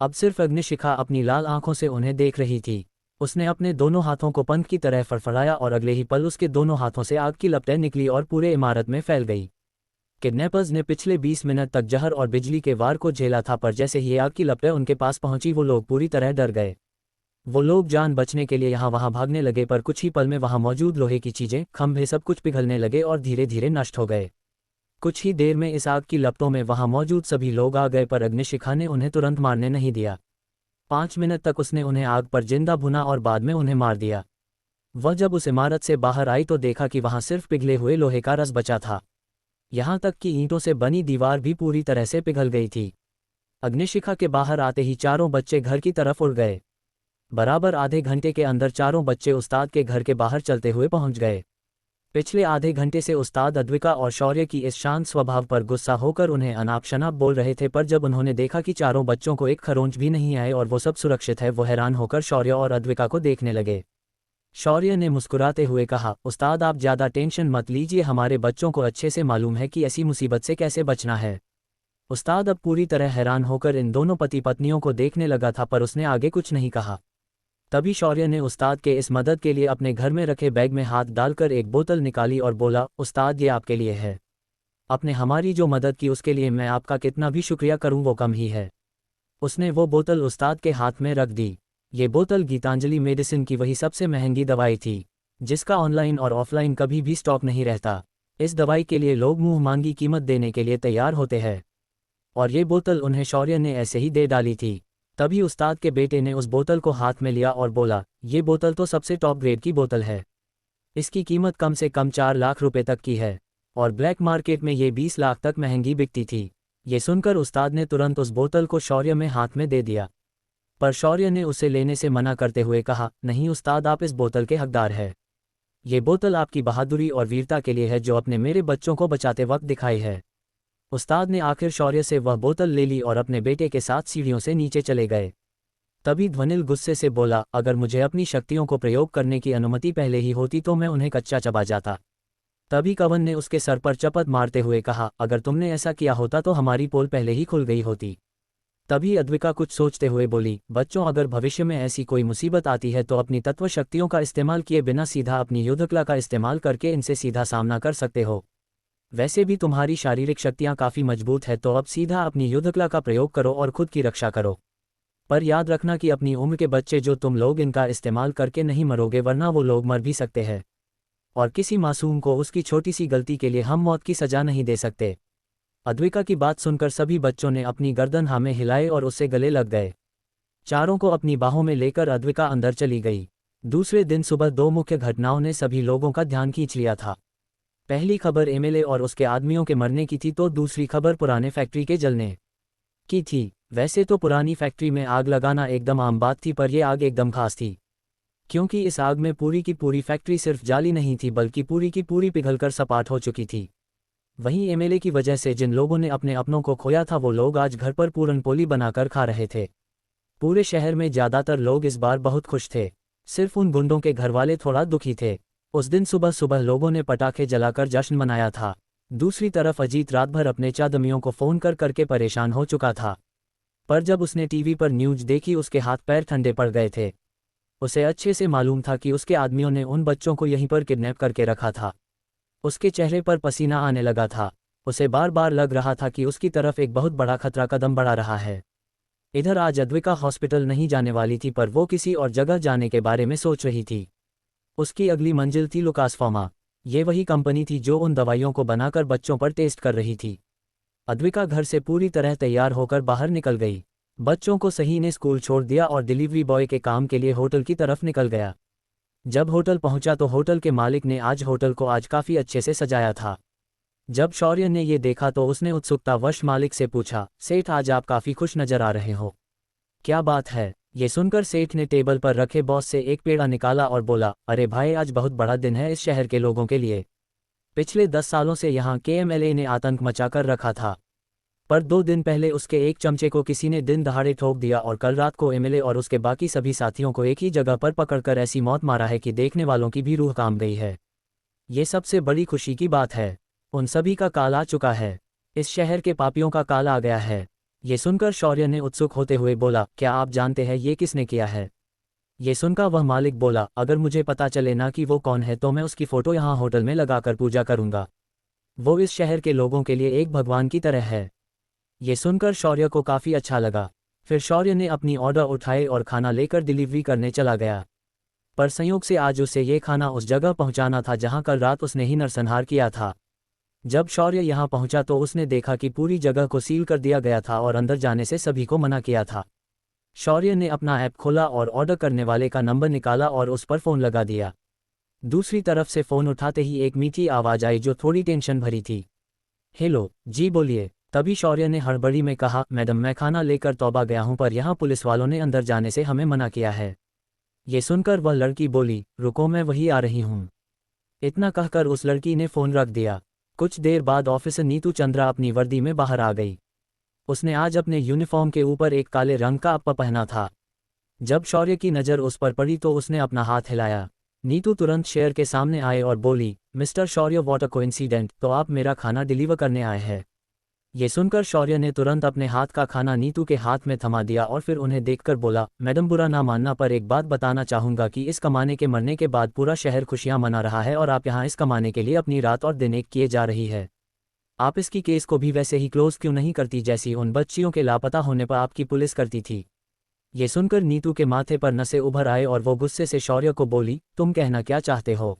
अब सिर्फ अग्निशिखा अपनी लाल आंखों से उन्हें देख रही थी। उसने अपने दोनों हाथों को पंख की तरह फड़फड़ाया और अगले ही पल उसके दोनों हाथों से आग की लपटें निकली और पूरे इमारत में फैल गई। किडनैपर्स ने पिछले 20 मिनट तक जहर और बिजली के वार को झेला था, पर जैसे ही आग की लपटें उनके पास पहुंची वो लोग पूरी तरह डर गए। वो लोग जान बचने के लिए यहाँ वहाँ भागने लगे, पर कुछ ही पल में वहाँ मौजूद लोहे की चीज़ें, खंभे सब कुछ पिघलने लगे और धीरे धीरे नष्ट हो गए। कुछ ही देर में इस आग की लपटों में वहाँ मौजूद सभी लोग आ गए, पर अग्निशिखा ने उन्हें तुरंत मारने नहीं दिया। 5 मिनट तक उसने उन्हें आग पर जिंदा भुना और बाद में उन्हें मार दिया। वह जब उस इमारत से बाहर आई तो देखा कि वहाँ सिर्फ पिघले हुए लोहे का रस बचा था। यहाँ तक कि ईंटों से बनी दीवार भी पूरी तरह से पिघल गई थी। अग्निशिखा के बाहर आते ही चारों बच्चे घर की तरफ उड़ गए। बराबर आधे घंटे के अंदर चारों बच्चे उस्ताद के घर के बाहर चलते हुए पहुंच गए। पिछले आधे घंटे से उस्ताद अद्विका और शौर्य की इस शांत स्वभाव पर गुस्सा होकर उन्हें अनाप शनाप बोल रहे थे, पर जब उन्होंने देखा कि चारों बच्चों को एक खरोंच भी नहीं आए और वो सब सुरक्षित है, वो हैरान होकर शौर्य और अद्विका को देखने लगे। शौर्य ने मुस्कुराते हुए कहा, उस्ताद आप ज़्यादा टेंशन मत लीजिए, हमारे बच्चों को अच्छे से मालूम है कि ऐसी मुसीबत से कैसे बचना है। उस्ताद अब पूरी तरह हैरान होकर इन दोनों पति पत्नियों को देखने लगा था, पर उसने आगे कुछ नहीं कहा। तभी शौर्य ने उस्ताद के इस मदद के लिए अपने घर में रखे बैग में हाथ डालकर एक बोतल निकाली और बोला, उस्ताद ये आपके लिए है। आपने हमारी जो मदद की उसके लिए मैं आपका कितना भी शुक्रिया करूं वो कम ही है। उसने वो बोतल उस्ताद के हाथ में रख दी। ये बोतल गीतांजलि मेडिसिन की वही सबसे महंगी दवाई थी, जिसका ऑनलाइन और ऑफलाइन कभी भी स्टॉक नहीं रहता। इस दवाई के लिए लोग मुंह मांगी कीमत देने के लिए तैयार होते हैं, और ये बोतल उन्हें शौर्य ने ऐसे ही दे डाली थी। तभी उस्ताद के बेटे ने उस बोतल को हाथ में लिया और बोला, ये बोतल तो सबसे टॉप ग्रेड की बोतल है, इसकी कीमत कम से कम 4 लाख रुपए तक की है, और ब्लैक मार्केट में ये 20 लाख तक महंगी बिकती थी। ये सुनकर उस्ताद ने तुरंत उस बोतल को शौर्य में हाथ में दे दिया, पर शौर्य ने उसे लेने से मना करते हुए कहा, नहीं उस्ताद आप इस बोतल के हकदार हैं। ये बोतल आपकी बहादुरी और वीरता के लिए है जो आपने मेरे बच्चों को बचाते वक्त दिखाई है। उस्ताद ने आखिर शौर्य से वह बोतल ले ली और अपने बेटे के साथ सीढ़ियों से नीचे चले गए। तभी ध्वनिल गुस्से से बोला, अगर मुझे अपनी शक्तियों को प्रयोग करने की अनुमति पहले ही होती तो मैं उन्हें कच्चा चबा जाता। तभी कवन ने उसके सर पर चपत मारते हुए कहा, अगर तुमने ऐसा किया होता तो हमारी पोल पहले ही खुल गई होती। तभी अद्विका कुछ सोचते हुए बोली, बच्चों अगर भविष्य में ऐसी कोई मुसीबत आती है तो अपनी तत्व शक्तियों का इस्तेमाल किए बिना सीधा अपनी युद्धकला का इस्तेमाल करके इनसे सीधा सामना कर सकते हो। वैसे भी तुम्हारी शारीरिक शक्तियां काफ़ी मजबूत है, तो अब सीधा अपनी युद्धकला का प्रयोग करो और खुद की रक्षा करो। पर याद रखना कि अपनी उम्र के बच्चे जो तुम लोग इनका इस्तेमाल करके नहीं मरोगे, वरना वो लोग मर भी सकते हैं, और किसी मासूम को उसकी छोटी सी गलती के लिए हम मौत की सजा नहीं दे सकते। अद्विका की बात सुनकर सभी बच्चों ने अपनी गर्दन हामे हिलाए और उससे गले लग गए। चारों को अपनी बाहों में लेकर अद्विका अंदर चली गई। दूसरे दिन सुबह 2 मुख्य घटनाओं ने सभी लोगों का ध्यान खींच लिया था। पहली खबर एमएलए और उसके आदमियों के मरने की थी, तो दूसरी खबर पुराने फैक्ट्री के जलने की थी। वैसे तो पुरानी फैक्ट्री में आग लगाना एकदम आम बात थी, पर यह आग एकदम खास थी, क्योंकि इस आग में पूरी की पूरी फैक्ट्री सिर्फ जाली नहीं थी बल्कि पूरी की पूरी पिघलकर सपाट हो चुकी थी। वहीं एमएलए की वजह से जिन लोगों ने अपने अपनों को खोया था वो लोग आज घर पर पूरन पोली बनाकर खा रहे थे। पूरे शहर में ज़्यादातर लोग इस बार बहुत खुश थे, सिर्फ उन गुंडों के घरवाले थोड़ा दुखी थे। उस दिन सुबह सुबह लोगों ने पटाखे जलाकर जश्न मनाया था। दूसरी तरफ अजीत रात भर अपने चादमियों को फ़ोन कर करके परेशान हो चुका था, पर जब उसने टीवी पर न्यूज़ देखी उसके हाथ पैर ठंडे पड़ गए थे। उसे अच्छे से मालूम था कि उसके आदमियों ने उन बच्चों को यहीं पर किडनैप करके रखा था। उसके चेहरे पर पसीना आने लगा था। उसे बार बार लग रहा था कि उसकी तरफ एक बहुत बड़ा खतरा कदम बढ़ा रहा है। इधर आज अद्विका हॉस्पिटल नहीं जाने वाली थी, पर वो किसी और जगह जाने के बारे में सोच रही थी। उसकी अगली मंजिल थी लुकास फार्मा। ये वही कंपनी थी जो उन दवाइयों को बनाकर बच्चों पर टेस्ट कर रही थी। अद्विका घर से पूरी तरह तैयार होकर बाहर निकल गई। बच्चों को सही ने स्कूल छोड़ दिया और डिलीवरी बॉय के काम के लिए होटल की तरफ निकल गया। जब होटल पहुंचा तो होटल के मालिक ने आज होटल को आज काफ़ी अच्छे से सजाया था। जब शौर्य ने ये देखा तो उसने उत्सुकतावश मालिक से पूछा, सेठ आज आप काफ़ी खुश नजर आ रहे हो, क्या बात है? ये सुनकर सेठ ने टेबल पर रखे बॉस से एक पेड़ा निकाला और बोला, अरे भाई आज बहुत बड़ा दिन है इस शहर के लोगों के लिए। पिछले 10 सालों से यहाँ के एमएलए ने आतंक मचाकर रखा था, पर 2 दिन पहले उसके एक चमचे को किसी ने दिन दहाड़े ठोक दिया और कल रात को एमएलए और उसके बाकी सभी साथियों को एक ही जगह पर पकड़कर ऐसी मौत मारा है कि देखने वालों की भी रूह कांप गई है। ये सबसे बड़ी खुशी की बात है। उन सभी का काल आ चुका है। इस शहर के पापियों का काल आ गया है। ये सुनकर शौर्य ने उत्सुक होते हुए बोला, क्या आप जानते हैं ये किसने किया है? ये सुनकर वह मालिक बोला, अगर मुझे पता चले ना कि वो कौन है तो मैं उसकी फ़ोटो यहाँ होटल में लगाकर पूजा करूँगा। वो इस शहर के लोगों के लिए एक भगवान की तरह है। ये सुनकर शौर्य को काफ़ी अच्छा लगा। फिर शौर्य ने अपनी ऑर्डर उठाए और खाना लेकर डिलीवरी करने चला गया। पर संयोग से आज उसे ये खाना उस जगह पहुँचाना था जहाँ कल रात उसने ही नरसंहार किया था। जब शौर्य यहाँ पहुंचा तो उसने देखा कि पूरी जगह को सील कर दिया गया था और अंदर जाने से सभी को मना किया था। शौर्य ने अपना ऐप खोला और ऑर्डर करने वाले का नंबर निकाला और उस पर फ़ोन लगा दिया। दूसरी तरफ से फ़ोन उठाते ही एक मीठी आवाज़ आई जो थोड़ी टेंशन भरी थी। हेलो जी बोलिए। तभी शौर्य ने हड़बड़ी में कहा, मैडम मैं खाना लेकर तौबा गया हूं, पर यहाँ पुलिस वालों ने अंदर जाने से हमें मना किया है। ये सुनकर वह लड़की बोली, रुको मैं वही आ रही हूँ। इतना कहकर उस लड़की ने फ़ोन रख दिया। कुछ देर बाद ऑफिसर नीतू चंद्रा अपनी वर्दी में बाहर आ गई। उसने आज अपने यूनिफॉर्म के ऊपर एक काले रंग का अप्पा पहना था। जब शौर्य की नज़र उस पर पड़ी तो उसने अपना हाथ हिलाया। नीतू तुरंत शेयर के सामने आए और बोली, mister Shaurya, what a coincident, तो आप मेरा खाना डिलीवर करने आए हैं। ये सुनकर शौर्य ने तुरंत अपने हाथ का खाना नीतू के हाथ में थमा दिया और फिर उन्हें देखकर बोला, मैडम बुरा ना मानना पर एक बात बताना चाहूँगा कि इस कमाने के मरने के बाद पूरा शहर खुशियाँ मना रहा है और आप यहाँ इस कमाने के लिए अपनी रात और दिन एक किए जा रही है। आप इसकी केस को भी वैसे ही क्लोज क्यों नहीं करती जैसी उन बच्चियों के लापता होने पर आपकी पुलिस करती थी। ये सुनकर नीतू के माथे पर नसें उभर आए और वो गुस्से से शौर्य को बोली, तुम कहना क्या चाहते हो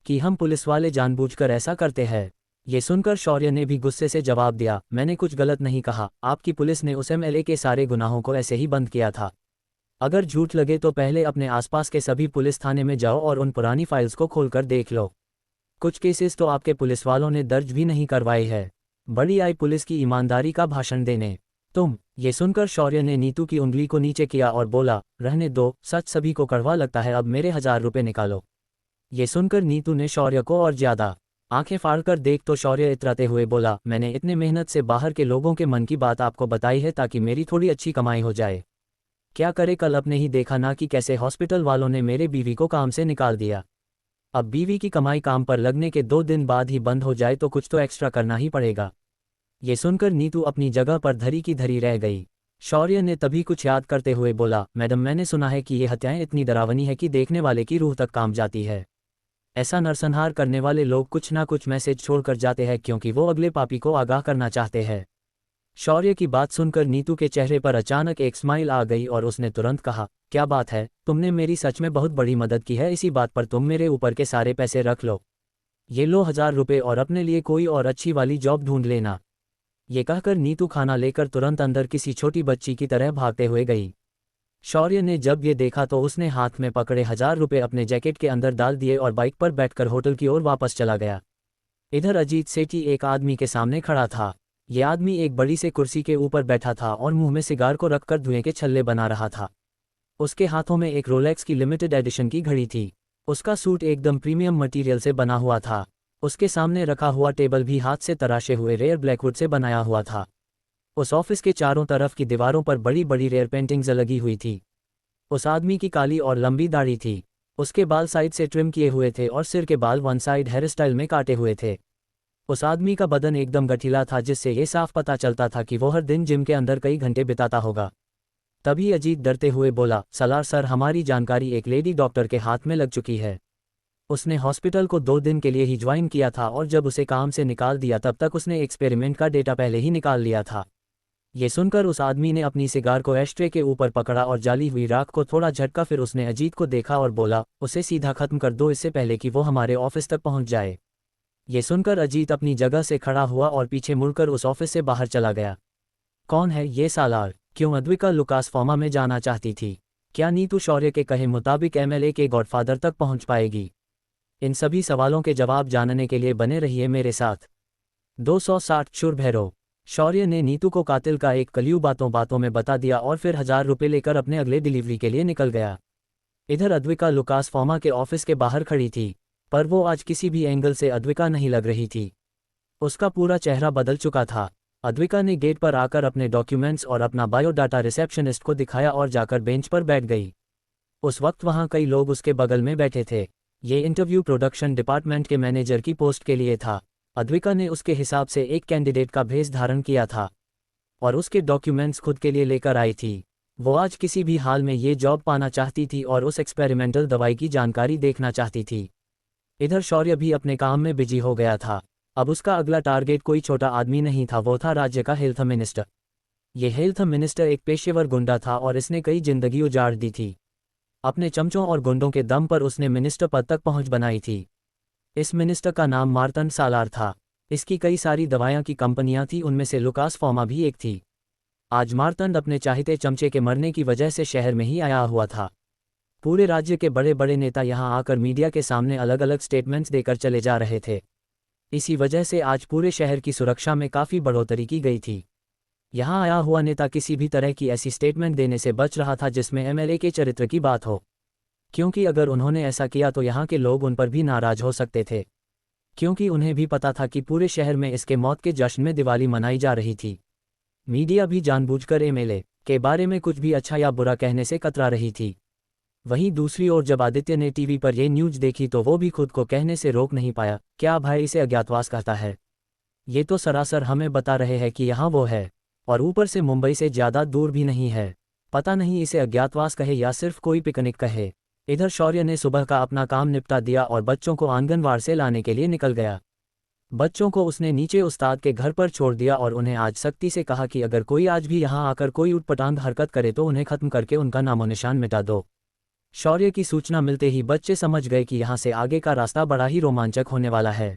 कि हम पुलिस वाले जानबूझकर ऐसा करते हैं। ये सुनकर शौर्य ने भी गुस्से से जवाब दिया, मैंने कुछ गलत नहीं कहा, आपकी पुलिस ने उस एमएलए के सारे गुनाहों को ऐसे ही बंद किया था। अगर झूठ लगे तो पहले अपने आसपास के सभी पुलिस थाने में जाओ और उन पुरानी फाइल्स को खोलकर देख लो। कुछ केसेस तो आपके पुलिस वालों ने दर्ज भी नहीं करवाए हैं। बड़ी आई पुलिस की ईमानदारी का भाषण देने तुम। ये सुनकर शौर्य ने नीतू की उंगली को नीचे किया और बोला, रहने दो, सच सभी को कड़वा लगता है, अब मेरे 1000 रुपये निकालो। ये सुनकर नीतू ने शौर्य को और ज्यादा आंखें फाड़कर देख तो शौर्य इतराते हुए बोला, मैंने इतने मेहनत से बाहर के लोगों के मन की बात आपको बताई है ताकि मेरी थोड़ी अच्छी कमाई हो जाए। क्या करे, कल अपने ही देखा ना कि कैसे हॉस्पिटल वालों ने मेरे बीवी को काम से निकाल दिया। अब बीवी की कमाई काम पर लगने के 2 दिन बाद ही बंद हो जाए तो कुछ तो एक्स्ट्रा करना ही पड़ेगा। ये सुनकर नीतू अपनी जगह पर धरी की धरी रह गई। शौर्य ने तभी कुछ याद करते हुए बोला, मैडम मैंने सुना है कि ये हत्याएं इतनी डरावनी है कि देखने वाले की रूह तक कांप जाती है। ऐसा नरसंहार करने वाले लोग कुछ ना कुछ मैसेज छोड़कर जाते हैं क्योंकि वो अगले पापी को आगाह करना चाहते हैं। शौर्य की बात सुनकर नीतू के चेहरे पर अचानक एक स्माइल आ गई और उसने तुरंत कहा, क्या बात है, तुमने मेरी सच में बहुत बड़ी मदद की है, इसी बात पर तुम मेरे ऊपर के सारे पैसे रख लो। ये लो 1000 रुपये और अपने लिए कोई और अच्छी वाली जॉब ढूंढ लेना। ये कहकर नीतू खाना लेकर तुरंत अंदर किसी छोटी बच्ची की तरह भागते हुए गई। शौर्य ने जब ये देखा तो उसने हाथ में पकड़े 1000 रुपये अपने जैकेट के अंदर डाल दिए और बाइक पर बैठकर होटल की ओर वापस चला गया। इधर अजीत सेठी एक आदमी के सामने खड़ा था। ये आदमी एक बड़ी से कुर्सी के ऊपर बैठा था और मुंह में सिगार को रखकर धुएं के छल्ले बना रहा था। उसके हाथों में एक रोलेक्स की लिमिटेड एडिशन की घड़ी थी। उसका सूट एकदम प्रीमियम मटेरियल से बना हुआ था। उसके सामने रखा हुआ टेबल भी हाथ से तराशे हुए रेयर ब्लैकवुड से बनाया हुआ था। उस ऑफिस के चारों तरफ की दीवारों पर बड़ी बड़ी रेयर पेंटिंग्स लगी हुई थी। उस आदमी की काली और लंबी दाढ़ी थी। उसके बाल साइड से ट्रिम किए हुए थे और सिर के बाल वन साइड हेयर स्टाइल में काटे हुए थे। उस आदमी का बदन एकदम गठीला था जिससे ये साफ पता चलता था कि वो हर दिन जिम के अंदर कई घंटे बिताता होगा। तभी अजीत डरते हुए बोला, सलार सर, हमारी जानकारी एक लेडी डॉक्टर के हाथ में लग चुकी है। उसने हॉस्पिटल को 2 दिन के लिए ही ज्वाइन किया था और जब उसे काम से निकाल दिया तब तक उसने एक्सपेरिमेंट का डेटा पहले ही निकाल लिया था। ये सुनकर उस आदमी ने अपनी सिगार को एस्ट्रे के ऊपर पकड़ा और जाली हुई राख को थोड़ा झटका, फिर उसने अजीत को देखा और बोला, उसे सीधा खत्म कर दो इससे पहले कि वो हमारे ऑफिस तक पहुंच जाए। ये सुनकर अजीत अपनी जगह से खड़ा हुआ और पीछे मुड़कर उस ऑफिस से बाहर चला गया। कौन है ये सालार? क्यों अद्विका लुकास फॉर्मा में जाना चाहती थी? क्या नीतू शौर्य के कहे मुताबिक एमएलए के गॉडफादर तक पहुंच पाएगी? इन सभी सवालों के जवाब जानने के लिए बने रहिए मेरे साथ। 260 शुर भैरव। शौर्य ने नीतू को कातिल का एक कलियू बातों बातों में बता दिया और फिर 1000 रुपये लेकर अपने अगले डिलीवरी के लिए निकल गया। इधर अद्विका लुकास फॉर्मा के ऑफिस के बाहर खड़ी थी, पर वो आज किसी भी एंगल से अद्विका नहीं लग रही थी। उसका पूरा चेहरा बदल चुका था। अद्विका ने गेट पर आकर अपने डॉक्यूमेंट्स और अपना बायोडाटा रिसेप्शनिस्ट को दिखाया और जाकर बेंच पर बैठ गई। उस वक्त वहाँ कई लोग उसके बगल में बैठे थे। ये इंटरव्यू प्रोडक्शन डिपार्टमेंट के मैनेजर की पोस्ट के लिए था। अद्विका ने उसके हिसाब से एक कैंडिडेट का भेष धारण किया था और उसके डॉक्यूमेंट्स खुद के लिए लेकर आई थी। वो आज किसी भी हाल में ये जॉब पाना चाहती थी और उस एक्सपेरिमेंटल दवाई की जानकारी देखना चाहती थी। इधर शौर्य भी अपने काम में बिजी हो गया था। अब उसका अगला टारगेट कोई छोटा आदमी नहीं था, वो था राज्य का हेल्थ मिनिस्टर। ये हेल्थ मिनिस्टर एक पेशेवर गुंडा था और इसने कई जिंदगी उजाड़ दी थी। अपने चमचों और गुंडों के दम पर उसने मिनिस्टर पद तक पहुंच बनाई थी। इस मिनिस्टर का नाम मार्तन सालार था। इसकी कई सारी दवाइयां की कंपनियां थी, उनमें से लुकास फॉर्मा भी एक थी। आज मार्तंड अपने चाहते चमचे के मरने की वजह से शहर में ही आया हुआ था। पूरे राज्य के बड़े बड़े नेता यहां आकर मीडिया के सामने अलग अलग स्टेटमेंट्स देकर चले जा रहे थे। इसी वजह से आज पूरे शहर की सुरक्षा में काफ़ी बढ़ोतरी की गई थी। यहां आया हुआ नेता किसी भी तरह की ऐसी स्टेटमेंट देने से बच रहा था जिसमें एमएलए के चरित्र की बात हो। क्योंकि अगर उन्होंने ऐसा किया तो यहाँ के लोग उन पर भी नाराज हो सकते थे, क्योंकि उन्हें भी पता था कि पूरे शहर में इसके मौत के जश्न में दिवाली मनाई जा रही थी। मीडिया भी जानबूझकर एमएलए के बारे में कुछ भी अच्छा या बुरा कहने से कतरा रही थी। वहीं दूसरी ओर जब आदित्य ने टीवी पर यह न्यूज देखी तो वो भी खुद को कहने से रोक नहीं पाया, क्या भाई इसे अज्ञातवास कहता है? ये तो सरासर हमें बता रहे हैं कि यहाँ वो है, और ऊपर से मुंबई से ज़्यादा दूर भी नहीं है। पता नहीं इसे अज्ञातवास कहे या सिर्फ कोई पिकनिक कहे। इधर शौर्य ने सुबह का अपना काम निपटा दिया और बच्चों को आंगनवाड़ी से लाने के लिए निकल गया। बच्चों को उसने नीचे उस्ताद के घर पर छोड़ दिया और उन्हें आज सख्ती से कहा कि अगर कोई आज भी यहाँ आकर कोई उटपटांग हरकत करे तो उन्हें खत्म करके उनका नामो निशान मिटा दो। शौर्य की सूचना मिलते ही बच्चे समझ गए कि यहाँ से आगे का रास्ता बड़ा ही रोमांचक होने वाला है।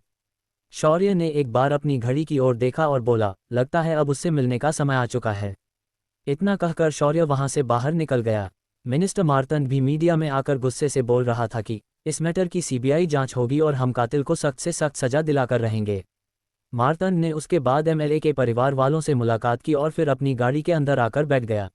शौर्य ने एक बार अपनी घड़ी की ओर देखा और बोला, लगता है अब उससे मिलने का समय आ चुका है। इतना कहकर शौर्य वहां से बाहर निकल गया। मिनिस्टर मार्तंड भी मीडिया में आकर गुस्से से बोल रहा था कि इस मैटर की सीबीआई जांच होगी और हम कातिल को सख्त से सख्त सजा दिलाकर रहेंगे। मार्तंड ने उसके बाद एमएलए के परिवार वालों से मुलाकात की और फिर अपनी गाड़ी के अंदर आकर बैठ गया।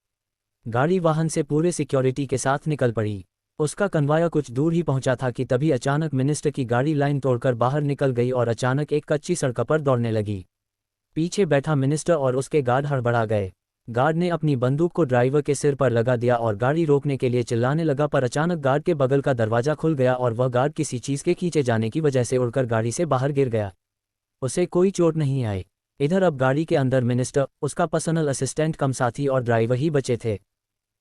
गाड़ी वाहन से पूरे सिक्योरिटी के साथ निकल पड़ी। उसका कन्वाया कुछ दूर ही पहुंचा था कि तभी अचानक मिनिस्टर की गाड़ी लाइन तोड़कर बाहर निकल गई और अचानक एक कच्ची सड़क पर दौड़ने लगी। पीछे बैठा मिनिस्टर और उसके गार्ड हड़बड़ा गए। गार्ड ने अपनी बंदूक को ड्राइवर के सिर पर लगा दिया और गाड़ी रोकने के लिए चिल्लाने लगा, पर अचानक गार्ड के बगल का दरवाजा खुल गया और वह गार्ड किसी चीज़ के खींचे जाने की वजह से उड़कर गाड़ी से बाहर गिर गया। उसे कोई चोट नहीं आई। इधर अब गाड़ी के अंदर मिनिस्टर, उसका पर्सनल असिस्टेंट कम साथी और ड्राइवर ही बचे थे।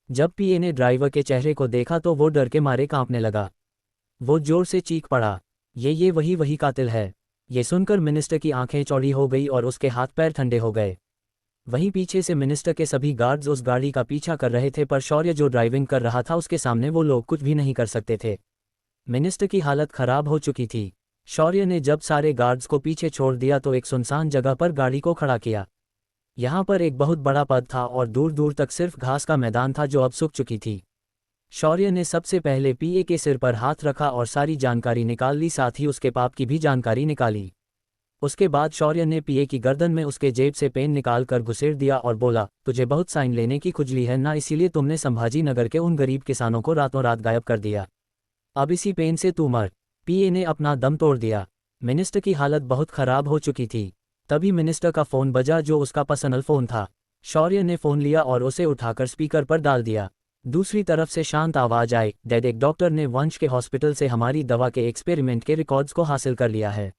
जब पीए ने ड्राइवर के चेहरे को देखा तो वो डर के मारे कांपने लगा। वो जोर से चीख पड़ा, ये वही कातिल है। ये सुनकर मिनिस्टर की आंखें चौड़ी हो गई और उसके हाथ पैर ठंडे हो गए। वहीं पीछे से मिनिस्टर के सभी गार्ड्स उस गाड़ी का पीछा कर रहे थे, पर शौर्य जो ड्राइविंग कर रहा था उसके सामने वो लोग कुछ भी नहीं कर सकते थे। मिनिस्टर की हालत खराब हो चुकी थी। शौर्य ने जब सारे गार्ड्स को पीछे छोड़ दिया तो एक सुनसान जगह पर गाड़ी को खड़ा किया। यहाँ पर एक बहुत बड़ा पद था और दूर दूर तक सिर्फ घास का मैदान था जो अब सूख चुकी थी। शौर्य ने सबसे पहले पीए के सिर पर हाथ रखा और सारी जानकारी निकाल ली, साथ ही उसके पाप की भी जानकारी निकाली। उसके बाद शौर्य ने पीए की गर्दन में उसके जेब से पेन निकाल कर घुसेड़ दिया और बोला, तुझे बहुत साइन लेने की खुजली है ना, इसीलिए तुमने संभाजी नगर के उन गरीब किसानों को रातों रात गायब कर दिया। अब इसी पेन से तू मर। पीए ने अपना दम तोड़ दिया। मिनिस्टर की हालत बहुत खराब हो चुकी थी। तभी मिनिस्टर का फ़ोन बजा जो उसका पर्सनल फ़ोन था। शौर्य ने फ़ोन लिया और उसे उठाकर स्पीकर पर डाल दिया। दूसरी तरफ से शांत आवाज़ आई, डैड, एक डॉक्टर ने वंश के हॉस्पिटल से हमारी दवा के एक्सपेरिमेंट के रिकॉर्ड्स को हासिल कर लिया है।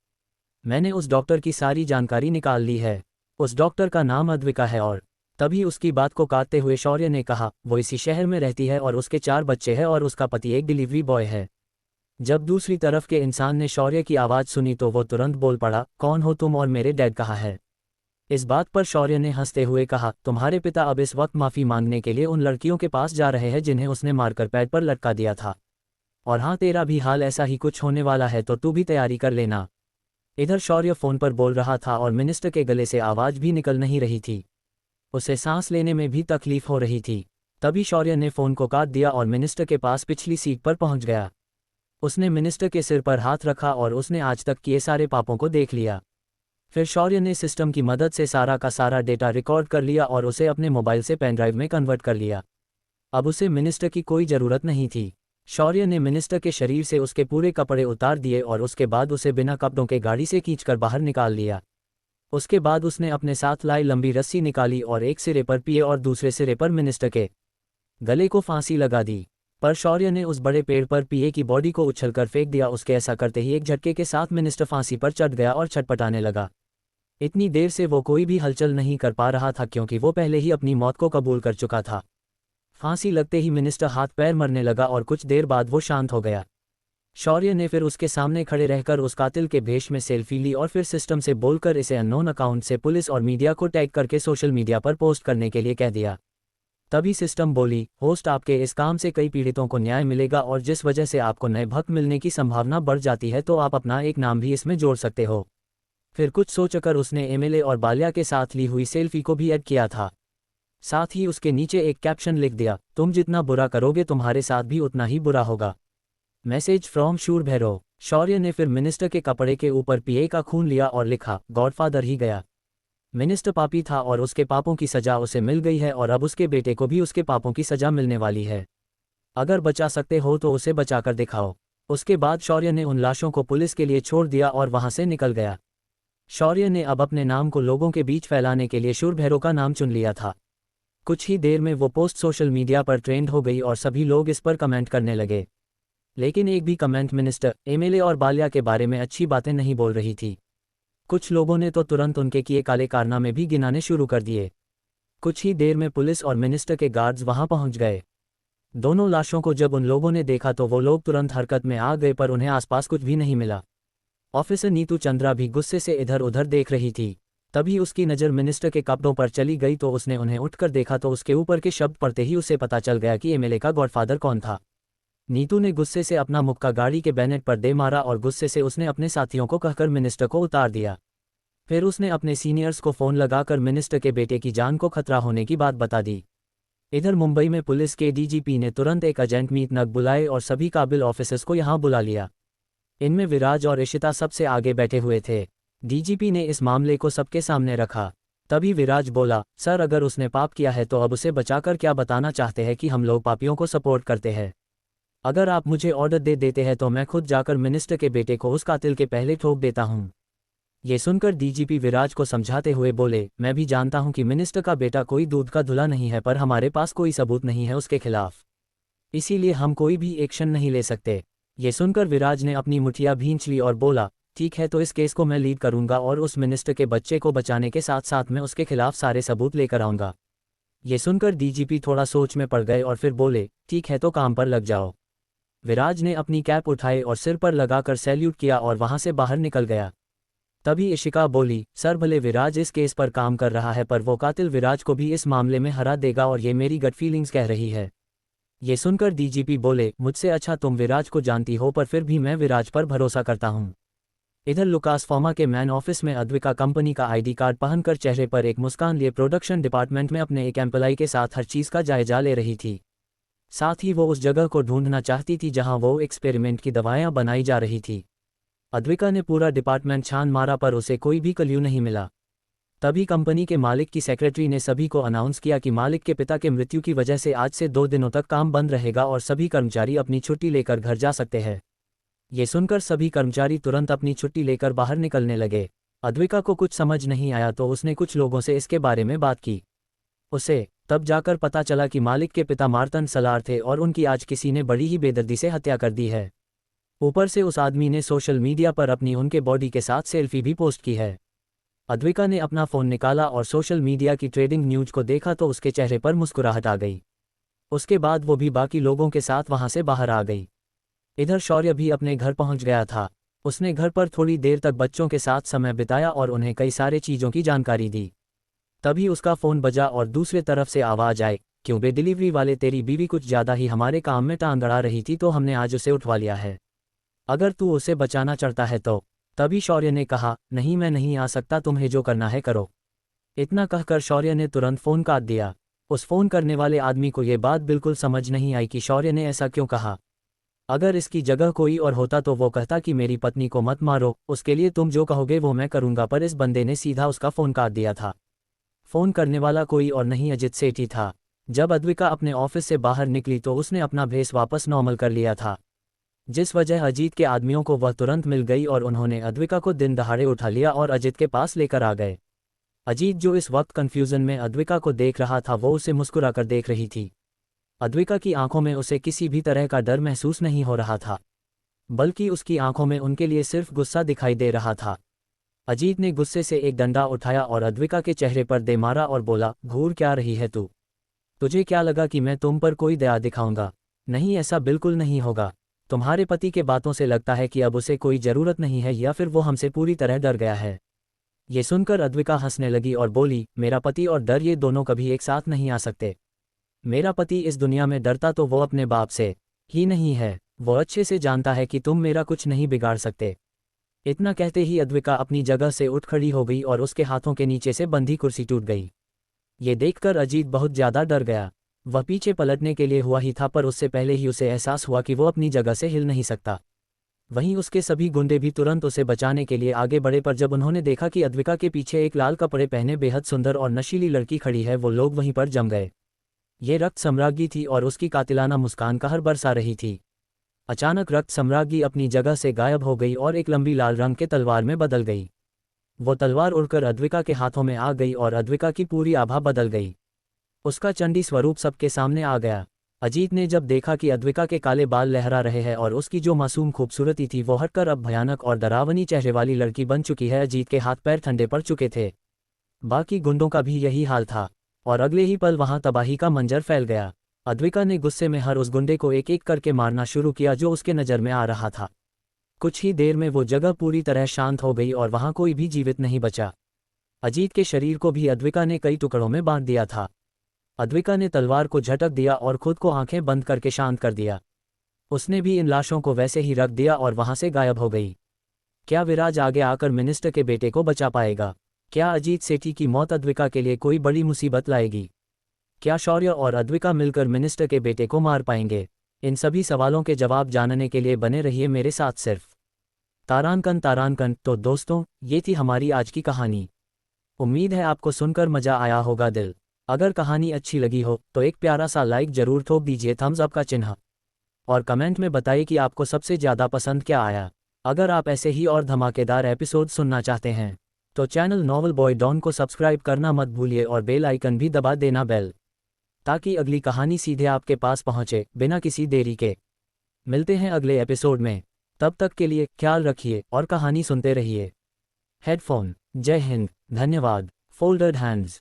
मैंने उस डॉक्टर की सारी जानकारी निकाल ली है। उस डॉक्टर का नाम अद्विका है। और तभी उसकी बात को काटते हुए शौर्य ने कहा, वो इसी शहर में रहती है और उसके 4 बच्चे हैं और उसका पति एक डिलीवरी बॉय है। जब दूसरी तरफ के इंसान ने शौर्य की आवाज़ सुनी तो वो तुरंत बोल पड़ा, कौन हो तुम और मेरे डैड कहाँ है? इस बात पर शौर्य ने हंसते हुए कहा, तुम्हारे पिता अब इस वक्त माफ़ी मांगने के लिए उन लड़कियों के पास जा रहे हैं जिन्हें उसने मारकर पैर पर लटका दिया था। और हाँ, तेरा भी हाल ऐसा ही कुछ होने वाला है, तो तू भी तैयारी कर लेना। इधर शौर्य फ़ोन पर बोल रहा था और मिनिस्टर के गले से आवाज़ भी निकल नहीं रही थी। उसे सांस लेने में भी तकलीफ हो रही थी। तभी शौर्य ने फ़ोन को काट दिया और मिनिस्टर के पास पिछली सीट पर पहुंच गया। उसने मिनिस्टर के सिर पर हाथ रखा और उसने आज तक किए सारे पापों को देख लिया। फिर शौर्य ने सिस्टम की मदद से सारा का सारा डेटा रिकॉर्ड कर लिया और उसे अपने मोबाइल से पेन ड्राइव में कन्वर्ट कर लिया। अब उसे मिनिस्टर की कोई ज़रूरत नहीं थी। शौर्य ने मिनिस्टर के शरीर से उसके पूरे कपड़े उतार दिए और उसके बाद उसे बिना कपड़ों के गाड़ी से खींचकर बाहर निकाल लिया। उसके बाद उसने अपने साथ लाई लंबी रस्सी निकाली और एक सिरे पर पीए और दूसरे सिरे पर मिनिस्टर के गले को फांसी लगा दी। पर शौर्य ने उस बड़े पेड़ पर पीए की बॉडी को उछलकर फेंक दिया। उसके ऐसा करते ही एक झटके के साथ मिनिस्टर फांसी पर चढ़ गया और छटपटाने लगा। इतनी देर से वो कोई भी हलचल नहीं कर पा रहा था क्योंकि वो पहले ही अपनी मौत को कबूल कर चुका था। फांसी लगते ही मिनिस्टर हाथ पैर मरने लगा और कुछ देर बाद वो शांत हो गया। शौर्य ने फिर उसके सामने खड़े रहकर उस कातिल के भेष में सेल्फी ली और फिर सिस्टम से बोलकर इसे अननोन अकाउंट से पुलिस और मीडिया को टैग करके सोशल मीडिया पर पोस्ट करने के लिए कह दिया। तभी सिस्टम बोली, होस्ट, आपके इस काम से कई पीड़ितों को न्याय मिलेगा और जिस वजह से आपको नए भक्त मिलने की संभावना बढ़ जाती है, तो आप अपना एक नाम भी इसमें जोड़ सकते हो। फिर कुछ सोचकर उसने एमएलए और बाल्या के साथ ली हुई सेल्फी को भी ऐड किया था। साथ ही उसके नीचे एक कैप्शन लिख दिया, तुम जितना बुरा करोगे तुम्हारे साथ भी उतना ही बुरा होगा। मैसेज फ्रॉम शूर भैरव। शौर्य ने फिर मिनिस्टर के कपड़े के ऊपर पीए का खून लिया और लिखा, गॉडफादर ही गया। मिनिस्टर पापी था और उसके पापों की सजा उसे मिल गई है और अब उसके बेटे को भी उसके पापों की सजा मिलने वाली है। अगर बचा सकते हो तो उसे बचाकर दिखाओ। उसके बाद शौर्य ने उन लाशों को पुलिस के लिए छोड़ दिया और वहां से निकल गया। शौर्य ने अब अपने नाम को लोगों के बीच फैलाने के लिए शूरभैरव का नाम चुन लिया था। कुछ ही देर में वो पोस्ट सोशल मीडिया पर ट्रेंड हो गई और सभी लोग इस पर कमेंट करने लगे। लेकिन एक भी कमेंट मिनिस्टर, एमएलए और बाल्या के बारे में अच्छी बातें नहीं बोल रही थी। कुछ लोगों ने तो तुरंत उनके किए काले कारनामे भी गिनाने शुरू कर दिए। कुछ ही देर में पुलिस और मिनिस्टर के गार्ड्स वहां पहुंच गए। दोनों लाशों को जब उन लोगों ने देखा तो वो लोग तुरंत हरकत में आ गए, पर उन्हें आसपास कुछ भी नहीं मिला। ऑफिसर नीतू चंद्रा भी गुस्से से इधर उधर देख रही थी। तभी उसकी नज़र मिनिस्टर के कपड़ों पर चली गई तो उसने उन्हें उठकर देखा तो उसके ऊपर के शब्द पढ़ते ही उसे पता चल गया कि एमएलए का गॉडफादर कौन था। नीतू ने गुस्से से अपना मुक्का गाड़ी के बैनेट पर दे मारा और गुस्से से उसने अपने साथियों को कहकर मिनिस्टर को उतार दिया। फिर उसने अपने सीनियर्स को फ़ोन लगाकर मिनिस्टर के बेटे की जान को खतरा होने की बात बता दी। इधर मुंबई में पुलिस के डीजीपी ने तुरंत एक एजेंट मीट नग बुलाए और सभी काबिल ऑफिसर्स को यहां बुला लिया। इनमें विराज और इशिता सबसे आगे बैठे हुए थे। डीजीपी ने इस मामले को सबके सामने रखा। तभी विराज बोला, सर अगर उसने पाप किया है तो अब उसे बचाकर क्या बताना चाहते हैं कि हम लोग पापियों को सपोर्ट करते हैं? अगर आप मुझे ऑर्डर दे देते हैं तो मैं खुद जाकर मिनिस्टर के बेटे को उस कातिल के पहले ठोक देता हूं। ये सुनकर डीजीपी विराज को समझाते हुए बोले, मैं भी जानता हूं कि मिनिस्टर का बेटा कोई दूध का धुला नहीं है, पर हमारे पास कोई सबूत नहीं है उसके खिलाफ, इसीलिए हम कोई भी एक्शन नहीं ले सकते। ये सुनकर विराज ने अपनी मुठिया भींच ली और बोला, ठीक है तो इस केस को मैं लीड करूंगा और उस मिनिस्टर के बच्चे को बचाने के साथ साथ मैं उसके खिलाफ सारे सबूत लेकर आऊंगा। ये सुनकर डीजीपी थोड़ा सोच में पड़ गए और फिर बोले, ठीक है तो काम पर लग जाओ। विराज ने अपनी कैप उठाई और सिर पर लगाकर सैल्यूट किया और वहां से बाहर निकल गया। तभी इशिका बोली, सर भले विराज इस केस पर काम कर रहा है पर वो कातिल विराज को भी इस मामले में हरा देगा और ये मेरी गट फीलिंग्स कह रही है। ये सुनकर डीजीपी बोले, मुझसे अच्छा तुम विराज को जानती हो, पर फिर भी मैं विराज पर भरोसा करता हूँ। इधर लुकास फॉर्मा के मैन ऑफिस में अद्विका कंपनी का आईडी कार्ड पहनकर चेहरे पर एक मुस्कान लिए प्रोडक्शन डिपार्टमेंट में अपने एक एम्प्लॉई के साथ हर चीज़ का जायजा ले रही थी। साथ ही वो उस जगह को ढूंढना चाहती थी जहां वो एक्सपेरिमेंट की दवाएं बनाई जा रही थी। अद्विका ने पूरा डिपार्टमेंट छान मारा पर उसे कोई भी क्लू नहीं मिला। तभी कंपनी के मालिक की सेक्रेटरी ने सभी को अनाउंस किया कि मालिक के पिता के मृत्यु की वजह से आज से 2 दिनों तक काम बंद रहेगा और सभी कर्मचारी अपनी छुट्टी लेकर घर जा सकते हैं। ये सुनकर सभी कर्मचारी तुरंत अपनी छुट्टी लेकर बाहर निकलने लगे। अद्विका को कुछ समझ नहीं आया तो उसने कुछ लोगों से इसके बारे में बात की। उसे तब जाकर पता चला कि मालिक के पिता मार्तन सलार थे और उनकी आज किसी ने बड़ी ही बेदर्दी से हत्या कर दी है। ऊपर से उस आदमी ने सोशल मीडिया पर अपनी उनके बॉडी के साथ सेल्फी भी पोस्ट की है। अद्विका ने अपना फ़ोन निकाला और सोशल मीडिया की ट्रेडिंग न्यूज को देखा तो उसके चेहरे पर मुस्कुराहट आ गई। उसके बाद वो भी बाकी लोगों के साथ वहां से बाहर आ गई। इधर शौर्य भी अपने घर पहुंच गया था। उसने घर पर थोड़ी देर तक बच्चों के साथ समय बिताया और उन्हें कई सारे चीज़ों की जानकारी दी। तभी उसका फ़ोन बजा और दूसरे तरफ से आवाज़ आई, क्यों बे डिलीवरी वाले, तेरी बीवी कुछ ज़्यादा ही हमारे काम में टांग अड़ा रही थी तो हमने आज उसे उठवा लिया है। अगर तू उसे बचाना चाहता है तो। तभी शौर्य ने कहा, नहीं मैं नहीं आ सकता, तुम्हें जो करना है करो। इतना कहकर शौर्य ने तुरंत फ़ोन काट दिया। उस फ़ोन करने वाले आदमी को ये बात बिल्कुल समझ नहीं आई कि शौर्य ने ऐसा क्यों कहा। अगर इसकी जगह कोई और होता तो वो कहता कि मेरी पत्नी को मत मारो, उसके लिए तुम जो कहोगे वो मैं करूँगा, पर इस बंदे ने सीधा उसका फ़ोन काट दिया था। फ़ोन करने वाला कोई और नहीं अजित सेठी था। जब अद्विका अपने ऑफिस से बाहर निकली तो उसने अपना भेस वापस नॉर्मल कर लिया था, जिस वजह अजीत के आदमियों को वह तुरंत मिल गई और उन्होंने अद्विका को दिन दहाड़े उठा लिया और अजित के पास लेकर आ गए। अजीत जो इस वक्त कन्फ्यूज़न में अद्विका को देख रहा था वो उसे मुस्कुराकर देख रही थी। अद्विका की आंखों में उसे किसी भी तरह का डर महसूस नहीं हो रहा था, बल्कि उसकी आंखों में उनके लिए सिर्फ गुस्सा दिखाई दे रहा था। अजीत ने गुस्से से एक डंडा उठाया और अद्विका के चेहरे पर दे मारा और बोला, घूर क्या रही है तू? तुझे क्या लगा कि मैं तुम पर कोई दया दिखाऊंगा? नहीं, ऐसा बिल्कुल नहीं होगा। तुम्हारे पति के बातों से लगता है कि अब उसे कोई ज़रूरत नहीं है या फिर वो हमसे पूरी तरह डर गया है। ये सुनकर अद्विका हंसने लगी और बोली, मेरा पति और डर ये दोनों कभी एक साथ नहीं आ सकते। मेरा पति इस दुनिया में डरता तो वो अपने बाप से ही नहीं है। वो अच्छे से जानता है कि तुम मेरा कुछ नहीं बिगाड़ सकते। इतना कहते ही अद्विका अपनी जगह से उठ खड़ी हो गई और उसके हाथों के नीचे से बंधी कुर्सी टूट गई। ये देखकर अजीत बहुत ज़्यादा डर गया। वह पीछे पलटने के लिए हुआ ही था, पर उससे पहले ही उसे एहसास हुआ कि वो अपनी जगह से हिल नहीं सकता। वहीं उसके सभी गुंडे भी तुरंत उसे बचाने के लिए आगे बढ़े, पर जब उन्होंने देखा कि अद्विका के पीछे एक लाल कपड़े पहने बेहद सुंदर और नशीली लड़की खड़ी है वो लोग वहीं पर जम गए। ये रक्त सम्राज्ञी थी और उसकी कातिलाना मुस्कान कहर बरसा रही थी। अचानक रक्त सम्राज्ञी अपनी जगह से गायब हो गई और एक लंबी लाल रंग के तलवार में बदल गई। वो तलवार उड़कर अद्विका के हाथों में आ गई और अद्विका की पूरी आभा बदल गई। उसका चंडी स्वरूप सबके सामने आ गया। अजीत ने जब देखा कि अद्विका के काले बाल लहरा रहे हैं और उसकी जो मासूम खूबसूरती थी वो हटकर अब भयानक और डरावनी चेहरे वाली लड़की बन चुकी है, अजीत के हाथ पैर ठंडे पड़ चुके थे। बाकी गुंडों का भी यही हाल था और अगले ही पल वहां तबाही का मंजर फैल गया। अद्विका ने गुस्से में हर उस गुंडे को एक एक करके मारना शुरू किया जो उसके नज़र में आ रहा था। कुछ ही देर में वो जगह पूरी तरह शांत हो गई और वहां कोई भी जीवित नहीं बचा। अजीत के शरीर को भी अद्विका ने कई टुकड़ों में बांट दिया था। अद्विका ने तलवार को झटक दिया और खुद को आंखें बंद करके शांत कर दिया। उसने भी इन लाशों को वैसे ही रख दिया और वहां से गायब हो गई। क्या विराज आगे आकर मिनिस्टर के बेटे को बचा पाएगा? क्या अजीत सेठी की मौत अद्विका के लिए कोई बड़ी मुसीबत लाएगी? क्या शौर्य और अद्विका मिलकर मिनिस्टर के बेटे को मार पाएंगे? इन सभी सवालों के जवाब जानने के लिए बने रहिए मेरे साथ सिर्फ तारांकन। तो दोस्तों, ये थी हमारी आज की कहानी। उम्मीद है आपको सुनकर मजा आया होगा दिल। अगर कहानी अच्छी लगी हो तो एक प्यारा सा लाइक जरूर ठोक दीजिए, थम्स अप का चिन्ह, और कमेंट में बताइए कि आपको सबसे ज़्यादा पसंद क्या आया। अगर आप ऐसे ही और धमाकेदार एपिसोड सुनना चाहते हैं तो चैनल नॉवल बॉय डॉन को सब्सक्राइब करना मत भूलिए और बेल आइकन भी दबा देना बेल, ताकि अगली कहानी सीधे आपके पास पहुंचे बिना किसी देरी के। मिलते हैं अगले एपिसोड में, तब तक के लिए ख्याल रखिए और कहानी सुनते रहिए। हेडफोन। जय हिंद। धन्यवाद। Folded hands.